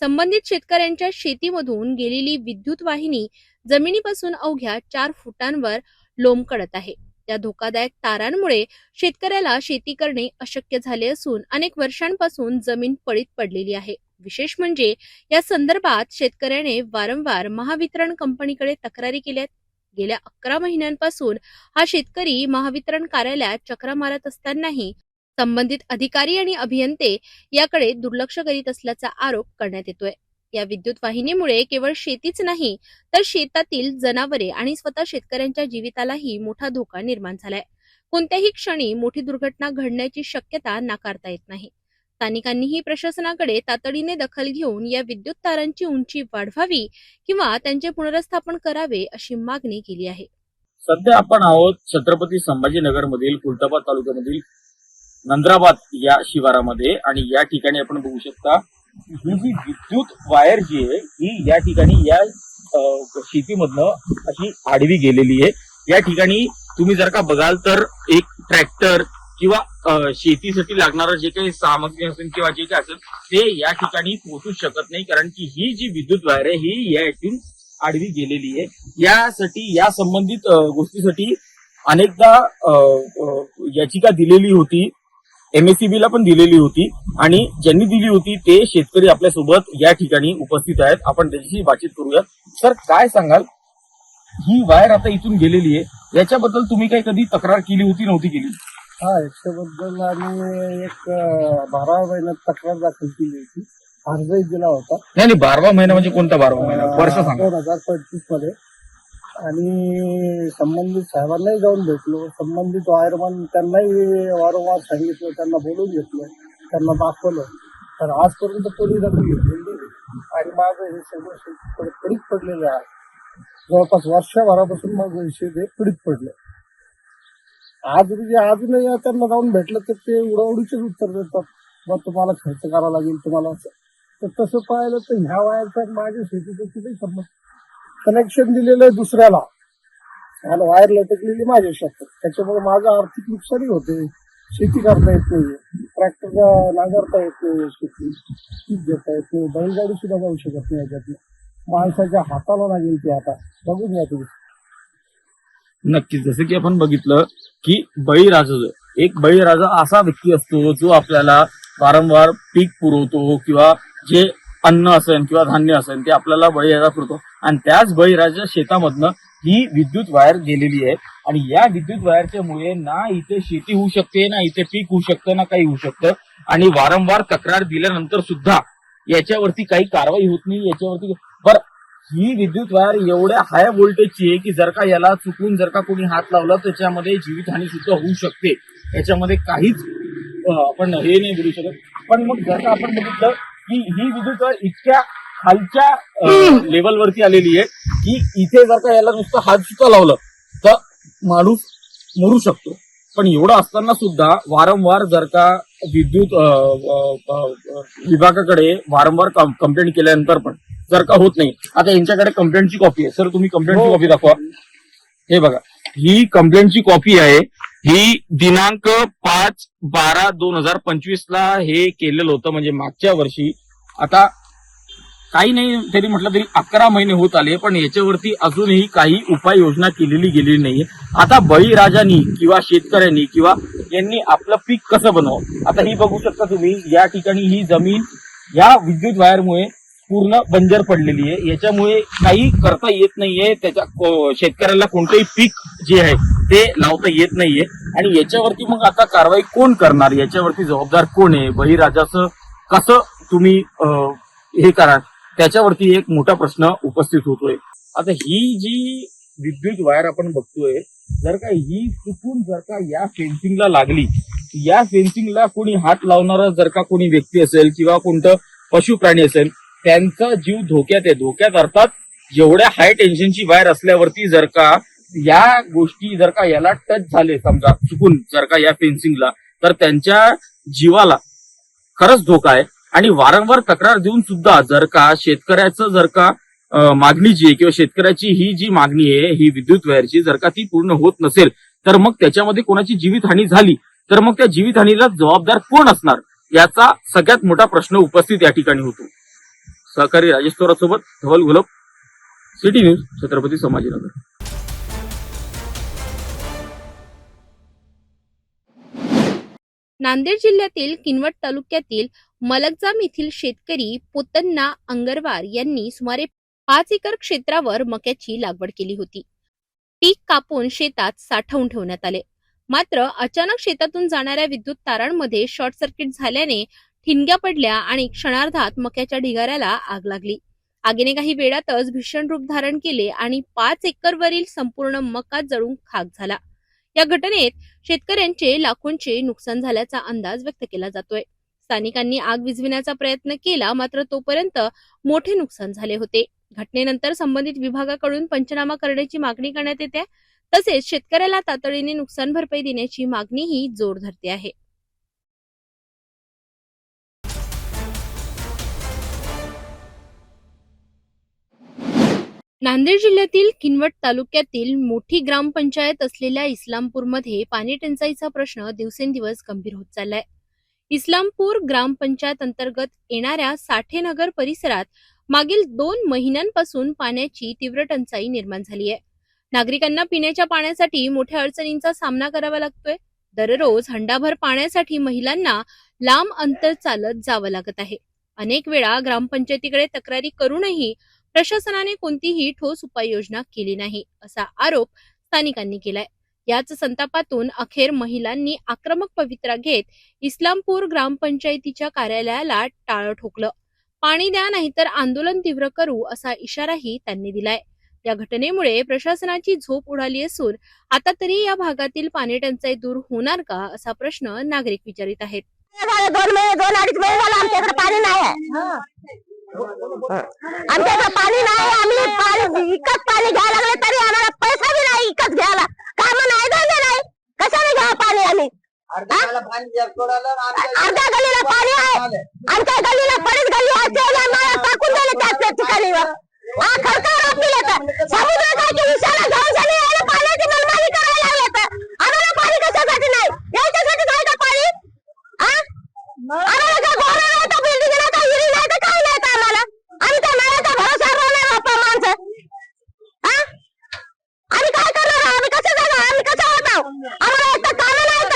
संबंधित शेतकऱ्यांच्या शेतीमधून गेलेली विद्युत वाहिनी जमिनीपासून अवघ्या 4 फुटांवर लोंबकळत आहे. त्या धोकादायक तारांमुळे शेतकऱ्याला शेती करणे अशक्य झाले असून अनेक वर्षांपासून जमीन पडीत पडलेली आहे. विशेष म्हणजे या संदर्भात शेतकऱ्याने वारंवार महावितरण कंपनीकडे तक्रारी केल्यात. गेल्या 11 महिन्यांपासून हा शेतकरी महावितरण कार्यालयात चक्रा मारत असतानाही संबंधित अधिकारी आणि अभियंते याकडे दुर्लक्ष करीत असल्याचा आरोप करण्यात येतोय. या विद्युत वाहिनीमुळे केवळ शेतीच नाही तर शेतातील जनावरे आणि स्वतः शेतकऱ्यांच्या जीवितालाही मोठा धोका निर्माण झालाय. कोणत्याही क्षणी मोठी दुर्घटना घडण्याची शक्यता नाकारता येत नाही. स्थानिकांनीही प्रशासनाकडे तातडीने दखल घेऊन या विद्युत तारांची उंची वाढवावी किंवा त्यांचे पुनर्स्थापन करावे अशी मागणी केली आहे. सध्या आपण आहोत छत्रपती संभाजीनगर मधील खुलताबाद तालुक्यामधील नंद्राबाद या शिवारामध्ये आणि या ठिकाणी आपण बघू शकता ही जी विद्युत वायर जी आहे ही या ठिकाणी या शेतीमधनं अशी आडवी गेलेली आहे. या ठिकाणी तुम्ही जर का बघाल तर एक ट्रॅक्टर किंवा शेतीसाठी लागणारं जे काही सामग्री असेल किंवा जे काही असेल ते या ठिकाणी पोहोचू शकत नाही, कारण की ही जी विद्युत वायर आहे ही यातून आडवी गेलेली आहे. यासाठी या संबंधित गोष्टीसाठी अनेकदा याचिका दिलेली होती, MSEB ला पण दिलेली होती आणि ज्यांनी दिली होती ते शेतकरी आपल्यासोबत या ठिकाणी उपस्थित आहेत. आपण त्याच्याशी बातचीत करूया. सर, काय सांगाल, ही वायर आता इथून गेलेली आहे याच्याबद्दल तुम्ही काही कधी तक्रार केली होती नव्हती केली? हा याच्याबद्दल आम्ही एक 12 महिन्यात तक्रार दाखल केली होती, अर्जही दिला होता. नाही 12वा महिना म्हणजे कोणता 12वा महिना, वर्ष सांगा. 2025 मध्ये. आणि संबंधित साहेबांनाही जाऊन भेटलो, संबंधित वायरमन त्यांनाही वारंवार सांगितलं, त्यांना बोलून घेतलं, त्यांना दाखवलं, तर आजपर्यंत कोणी दखल घेतलेली नाही. आणि माझं हे सगळं पडीत पडलेलं आहे. जवळपास वर्षभरापासून माझं विषय ते पडीत पडले. आज म्हणजे अजूनही त्यांना जाऊन भेटलं तर ते उडवडीचेच उत्तर देतात, मग तुम्हाला खर्च करावा लागेल तुम्हाला. तर तसं पाहिलं तर ह्या वायरचा माझ्या शेतीचं किती संबंध. कनेक्शन दिलेलं आहे दुसऱ्याला आणि वायर लटकलेली माझ्या शेतात, त्याच्यामुळे माझं आर्थिक नुकसानही होते. शेती करता येत नाही, ट्रॅक्टरला नांगरता येत नाही, शेती पीक घेता येत नाही, बैलगाडी सुद्धा जाऊ शकत नाही याच्यातनं. माणसाच्या हाताला लागेल ते आता बघून घ्या तुम्ही. नक्कीच, जसं की आपण बघितलं की बळीराजा, एक बळीराजा असा व्यक्ती असतो जो आपल्याला वारंवार पीक पुरवतो किंवा जे अन्न असेल किंवा धान्य असेल ते आपल्याला बळीराजा पुरवतो. आणि त्याच बळीराजा शेतामधनं ही विद्युत वायर गेलेली आहे. आणि या विद्युत वायरच्या मुळे ना इथे शेती होऊ शकते, ना इथे पीक होऊ शकतं, ना काही होऊ शकतं. आणि वारंवार तक्रार दिल्यानंतर सुद्धा याच्यावरती काही कारवाई होत नाही. याच्यावरती बरं, ही विद्युत वायर एवढ्या हाय व्होल्टेजची आहे की जर का याला चुकून जर का कोणी हात लावला त्याच्यामध्ये जीवितहानी सुद्धा होऊ शकते. याच्यामध्ये काहीच आपण हे नाही बोलू शकत. पण मग जर का आपण बघितलं की ही विद्युत वायर इतक्या खालच्या लेवलवरती आलेली आहे की इथे जर का याला नुसतं हात सुद्धा लावलं तर माणूस मरू शकतो. पण एवढं असताना सुद्धा वारंवार जर का विद्युत विभागाकडे वारंवार कंप्लेंट केल्यानंतर पण जर का होत नाही. आता यांच्याकडे कंप्लेंटची कॉपी आहे. सर तुम्ही कंप्लेंटची कॉपी दाखवा. हे बघा, ही कंप्लेंटची कॉपी आहे. ही दिनांक 5/12/2025 ला हे केलेलं होतं, म्हणजे मागच्या वर्षी. आता काही नाही तरी म्हटलं तरी 11 महिने होत आले, पण याच्यावरती अजूनही काही उपाययोजना केलेली गेलेली नाहीये. आता बळीराजांनी किंवा शेतकऱ्यांनी किंवा यांनी आपलं पीक कसं बनवावं. आता ही बघू शकता तुम्ही, या ठिकाणी ही जमीन या विद्युत वायरमुळे पूर्ण बंजर पडलेली आहे. याच्यामुळे काही करता येत नाहीये. त्याच्या शेतकऱ्याला कोणतंही पीक जे आहे ते लावता येत नाहीये. आणि याच्यावरती मग आता कारवाई कोण करणार, याच्यावरती जबाबदार कोण आहे, बळीराजाचं कसं तुम्ही हे करा, त्याच्यावरती एक मोठा प्रश्न उपस्थित होतोय. आता ही जी विद्युत वायर आपण बघतोय, जर का ही चुकून जर का या फेन्सिंगला लागली, या फेन्सिंगला कोणी हात लावणारा जर का कोणी व्यक्ती असेल किंवा कोणतं पशु प्राणी असेल, त्यांचा जीव धोक्यात आहे. धोक्यात अर्थात जेवढ्या हाय टेन्शनची वायर असल्यावरती जर का या गोष्टी जर का याला टच झाले समजा चुकून जर का या फेन्सिंगला, तर त्यांच्या जीवाला खरंच धोका आहे. आणि वारंवार तक्रार देऊन सुद्धा जर का शेतकऱ्याचं जर का मागणी जी आहे किंवा शेतकऱ्याची ही जी मागणी आहे ही विद्युत वायरची जर का ती पूर्ण होत नसेल, तर मग त्याच्यामध्ये कोणाची जीवितहानी झाली तर मग त्या जीवितहानीला जबाबदार कोण असणार, याचा सगळ्यात मोठा प्रश्न उपस्थित या ठिकाणी होतो. सहकारी राजेश थोरात सोबत धवल घोलप, सिटी न्यूज, छत्रपती संभाजीनगर. नांदेड जिल्ह्यातील किनवट तालुक्यातील मलकजाम येथील शेतकरी पोतन्ना अंगरवार यांनी सुमारे 5 एकर क्षेत्रावर मक्याची लागवड केली होती. पीक कापून शेतात साठवून ठेवण्यात आले. मात्र अचानक शेतातून जाणाऱ्या विद्युत तारांमध्ये शॉर्ट सर्किट झाल्याने ठिणग्या पडल्या आणि क्षणार्धात मक्याच्या ढिगाऱ्याला आग लागली. आगीने काही वेळातच भीषण रूप धारण केले आणि 5 एकरवरील संपूर्ण मका जळून खाक झाला. या घटनेत शेतकऱ्यांचे लाखोंचे नुकसान झाल्याचा अंदाज व्यक्त केला जातोय. स्थानिकांनी आग विझविण्याचा प्रयत्न केला, मात्र तोपर्यंत मोठे नुकसान झाले होते. घटनेनंतर संबंधित विभागाकडून पंचनामा करण्याची मागणी करण्यात येते. तसेच शेतकऱ्याला तातडीने नुकसान भरपाई देण्याची मागणीही जोर धरते आहे. नांदेड जिल्ह्यातील किनवट तालुक्यातील मोठी ग्रामपंचायत असलेल्या इस्लामपूरमध्ये पाणी टंचाईचा प्रश्न दिवसेंदिवस गंभीर होत चाललाय. इस्लामपूर ग्रामपंचायत अंतर्गत येणाऱ्या साठेनगर परिसरात मागील 2 महिन्यांपासून पाण्याची तीव्र टंचाई निर्माण झाली आहे. नागरिकांना पिण्याच्या पाण्यासाठी मोठ्या अडचणींचा सामना करावा लागतोय. दररोज हंडाभर पाण्यासाठी महिलांना लांब अंतर चालत जावं लागत आहे. अनेक वेळा ग्रामपंचायतीकडे तक्रारी करूनही प्रशासनाने कोणतीही ठोस उपाययोजना केली नाही, असा आरोप स्थानिकांनी केलाय. याच संतापातून अखेर महिलांनी आक्रमक पवित्रा घेत इस्लामपूर ग्रामपंचायतीच्या कार्यालयाला टाळं ठोकलं. पाणी द्या नाहीतर आंदोलन तीव्र करू असा इशाराही त्यांनी दिलाय. या घटनेमुळे प्रशासनाची झोप उडाली असून आता तरी या भागातील पाणी टंचाई दूर होणार का असा प्रश्न नागरिक विचारित आहेत. 2-2.5 महिने झाला आमच्याकडे पाणी नाही आहे. आमच्याकडे पाणी नाही. आम्ही पाणी विकत पाणी घ्यायला लागले तरी आम्हाला पैसा बी नाही विकत घ्यायला. काम नाही धंदे नाही. कशाने घ्या पाणी आम्ही? अर्ध्या गल्लीला पाणी आहे. आमच्या गल्लीला बरीच गल्ली आहे टाकून दिले त्याच ठिकाणी. खर्च समुद्र काय विषयाला घेऊन झाली पाण्याची मनमानी करायला लागले. आम्हाला पाणी कशासाठी नाही? याच्यासाठी नाही का पाणी? आम्हाला काय गोरा नाही तर बिल्डिंग नाही तर हिरी नाही तर काही नाही तर आम्हाला. आम्ही त्या नळाचा भरोसा नाही बाप्पा माणसं. आम्ही काय करणार? आम्ही कसं जाणार? आम्ही कसं होत आहोत? आम्हाला एक तर कामं नाही तर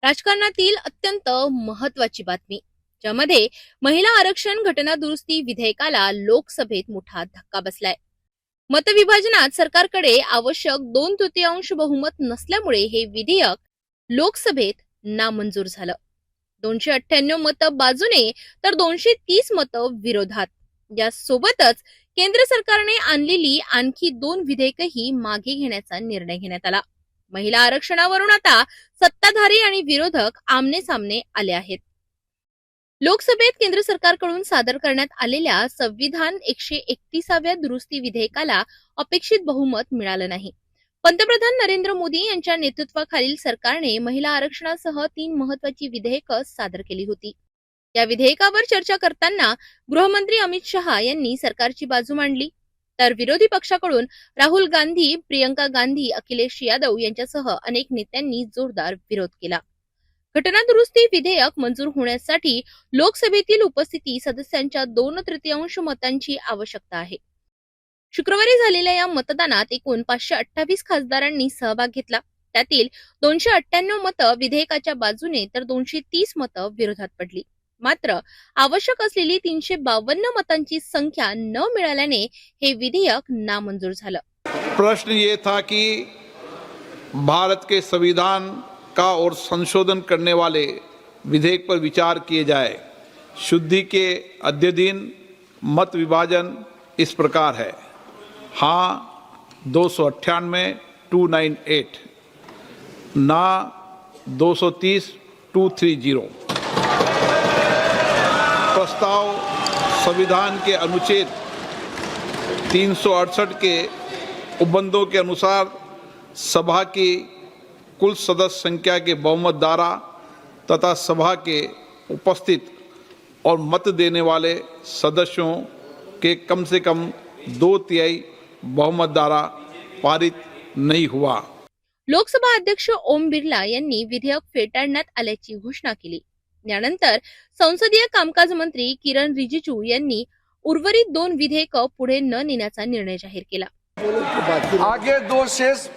राजकारणातील अत्यंत महत्वाची बातमी, ज्यामध्ये महिला आरक्षण घटना दुरुस्ती विधेयकाला लोकसभेत मोठा धक्का बसलाय. मतविभाजनात सरकारकडे आवश्यक 2/3 बहुमत नसल्यामुळे हे विधेयक लोकसभेत नामंजूर झालं. 298 मतं बाजूने तर 230 मतं विरोधात. यासोबतच केंद्र सरकारने आणलेली आणखी 2 विधेयकही मागे घेण्याचा निर्णय घेण्यात आला. महिला आरक्षणावरून आता सत्ताधारी आणि विरोधक आमने सामने आले आहेत. लोकसभेत केंद्र सरकारकडून सादर करण्यात आलेल्या संविधान 131व्या दुरुस्ती विधेयकाला अपेक्षित बहुमत मिळालं नाही. पंतप्रधान नरेंद्र मोदी यांच्या नेतृत्वाखालील सरकारने महिला आरक्षणासह 3 महत्वाची विधेयकं सादर केली होती. या विधेयकावर चर्चा करताना गृहमंत्री अमित शहा यांनी सरकारची बाजू मांडली, तर विरोधी पक्षाकडून राहुल गांधी, प्रियंका गांधी, अखिलेश यादव यांच्यासह अनेक नेत्यांनी जोरदार विरोध केला. घटना दुरुस्ती विधेयक मंजूर होण्यासाठी लोकसभेतील उपस्थिती सदस्यांच्या 2/3 मतांची आवश्यकता आहे. शुक्रवारी झालेल्या या मतदानात एकूण 528 खासदारांनी सहभाग घेतला. त्यातील 298 मतं विधेयकाच्या बाजूने तर 230 मतं विरोधात पडली. मात्र आवश्यक असलेली 352 मतांची संख्या न मिळाल्याने हे विधेयक नामंजूर झालं. प्रश्न ये था कि भारत के संविधान का और संशोधन करने वाले विधेयक पर विचार किए जाए. शुद्धि के अद्य दिन मत विभाजन इस प्रकार है. हाँ 298 298, ना 230 230. प्रस्ताव संविधान के अनुच्छेद 368 के उपबंधों के अनुसार सभा की कुल सदस्य संख्या के बहुमत द्वारा तथा सभा के उपस्थित और मत देने वाले सदस्यों के कम से कम 2/3 बहुमत द्वारा पारित नहीं हुआ. लोकसभा अध्यक्ष ओम बिर्ला यांनी विधेयक फेटाळण्यात आल्याची घोषणा केली. यानंतर संसदीय कामकाज मंत्री किरण रिजिजू यांनी उर्वरित 2 विधेयक पुढे न नेण्याचा निर्णय जाहीर केला. आगे 2 शेष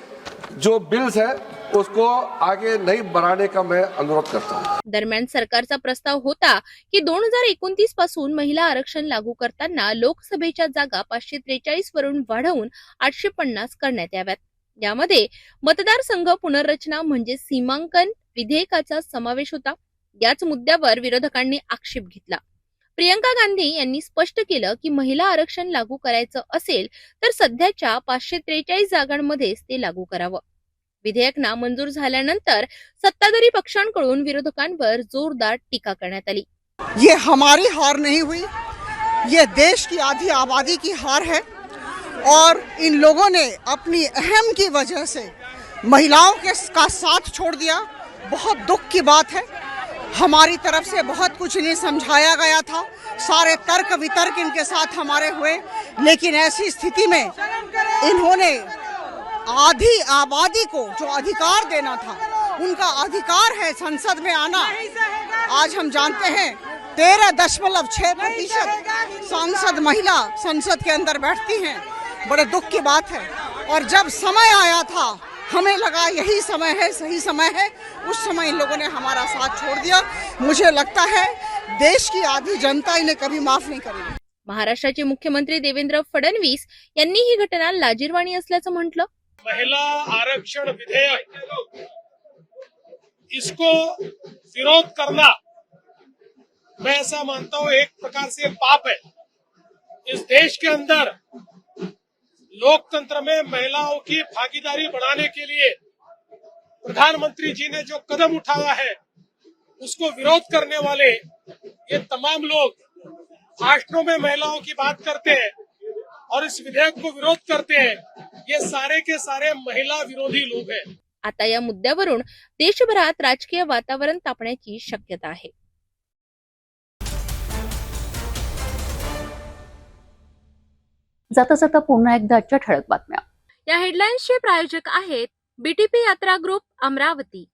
जो बिल्स है उसको आगे नहीं बढ़ाने का मैं अनुरोध करता हूं. दरम्यान सरकारचा प्रस्ताव होता की 2029 पासून महिला आरक्षण लागू करताना लोकसभेच्या जागा 543 वरून वाढवून 850 करण्यात याव्यात. यामध्ये मतदारसंघ पुनर्रचना म्हणजे सीमांकन विधेयकाचा समावेश होता. याच मुद्द्यावर विरोधकांनी आक्षेप घेतला. प्रियंका गांधी यांनी स्पष्ट केलं की महिला आरक्षण लागू करायचं असेल तर सध्याच्या 543 जागांमध्येच ते लागू करावं. विधेयक नामंजूर झाल्यानंतर सत्ताधारी पक्षांकडून विरोधकांवर जोरदार टीका करण्यात आली. ये हमारी हार नहीं हुई, ये देश की आधी आबादी की हार है और इन लोगों ने अपनी अहम की वजह से महिलाओं का साथ छोड़ दिया. बहुत दुख की बात है. हमारी तरफ से बहुत कुछ इन्हें समझाया गया था, सारे तर्क वितर्क इनके साथ हमारे हुए, लेकिन ऐसी स्थिति में इन्होंने आधी आबादी को जो अधिकार देना था, उनका अधिकार है संसद में आना. आज हम जानते हैं 13.6% सांसद महिला संसद के अंदर बैठती हैं. बड़े दुख की बात है. और जब समय आया था हमें लगा यही समय है, सही समय है, उस समय इन लोगों ने हमारा साथ छोड़ दिया. मुझे लगता है देश की आधी जनता इन्हें कभी माफ नहीं करेगी। महाराष्ट्राचे मुख्यमंत्री देवेंद्र फडणवीस यांनी ही घटना लाजिरवाणी असल्याचं म्हटलं। महिला आरक्षण विधेयक, इसको विरोध करना मैं ऐसा मानता हूं एक प्रकार से पाप है। इस देश के अंदर लोकतंत्र में महिलाओं की भागीदारी बढ़ाने के लिए प्रधानमंत्री जी ने जो कदम उठाया है उसको विरोध करने वाले ये तमाम लोग भाषणों में महिलाओं की बात करते हैं और इस विधेयक को विरोध करते हैं, ये सारे के सारे महिला विरोधी लोग हैं। आता या मुद्द्यावरून देशभरात राजकीय वातावरण तापण्याची शक्यता आहे। जाता जाता पुन्हा एकदा आजच्या ठळक बातम्या। या हेडलाईन्सचे प्रायोजक आहेत बीटीपी यात्रा ग्रुप अमरावती।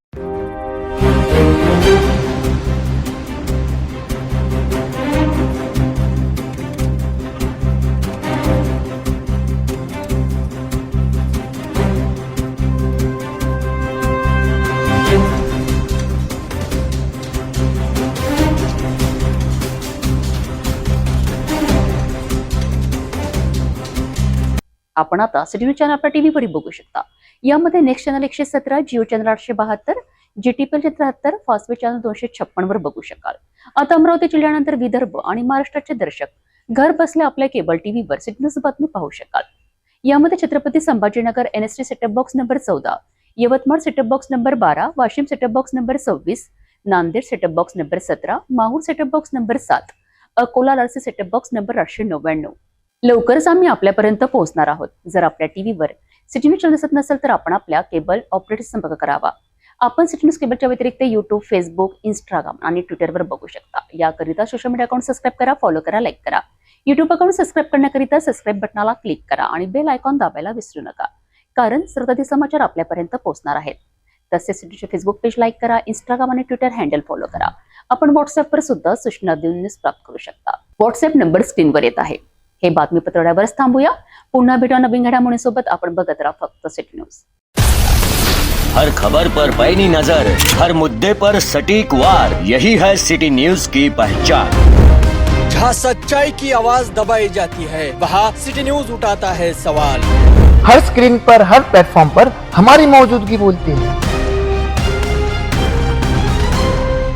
आपण आता सिटी न्यूज चॅनल आपल्या टीव्हीवर बघू शकता। यामध्ये next channel 117, Jio channel 872, GTPL 73, Fastway channel 256 वर बघू शकाल। आता अमरावती जिल्ह्यानंतर विदर्भ आणि महाराष्ट्राचे दर्शक घर बसल्या आपल्या केबल टीव्हीवर सिटी न्यूज बातमी पाहू शकाल। यामध्ये Chhatrapati Sambhajinagar NST setup box number 14, Yavatmal setup box number 12, Washim setup box number 26, Nanded setup box number 17, Mahur setup box number 7, Akola लालसे सेटअप बॉक्स नंबर 899। लवकरच आम्ही आपल्यापर्यंत पोहोचणार आहोत। जर आपल्या टीव्हीवर सिटी न्यूज चॅनल दिसत नसेल तर आपण आपल्या केबल ऑपरेटर संपर्क करावा। आपण सिटी न्यूज केबलच्या व्यतिरिक्त युट्यूब, फेसबुक, इंस्टाग्राम आणि ट्विटरवर बघू शकता। याकरिता सोशल मीडिया अकाउंट सबस्क्राईब करा, फॉलो करा, लाईक करा। युट्यूब अकाउंट सबस्क्राईब करण्याकरिता सबस्क्राईब बटनाला क्लिक करा आणि बेल आयकॉन दाबायला विसरू नका, कारण सर्वाधिक समाचार आपल्यापर्यंत पोहोचणार आहेत। तसेच सिटीचे फेसबुक पेज लाईक करा, इंस्टाग्राम आणि ट्विटर हँडल फॉलो करा। आपण व्हॉट्सअपवर सुद्धा सूचना देऊन न्यूज प्राप्त करू शकता। व्हॉट्सअप नंबर स्क्रीनवर येत आहे। हे बातमीपत्र एवढ्यावरच थांबूया। पुन्हा भेटू नवीन घडामोडींसोबत। आपण बघत राहा फक्त सिटी न्यूज। हर खबर पर पैनी नजर, हर मुद्दे पर सटीक वार, यही है सिटी न्यूज की पहचान। जहाँ सच्चाई की आवाज दबाई जाती है वहाँ सिटी न्यूज उठाता है सवाल। हर स्क्रीन पर, हर प्लेटफॉर्म पर हमारी मौजूदगी बोलती है।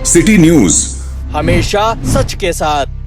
सिटी न्यूज हमेशा सच के साथ।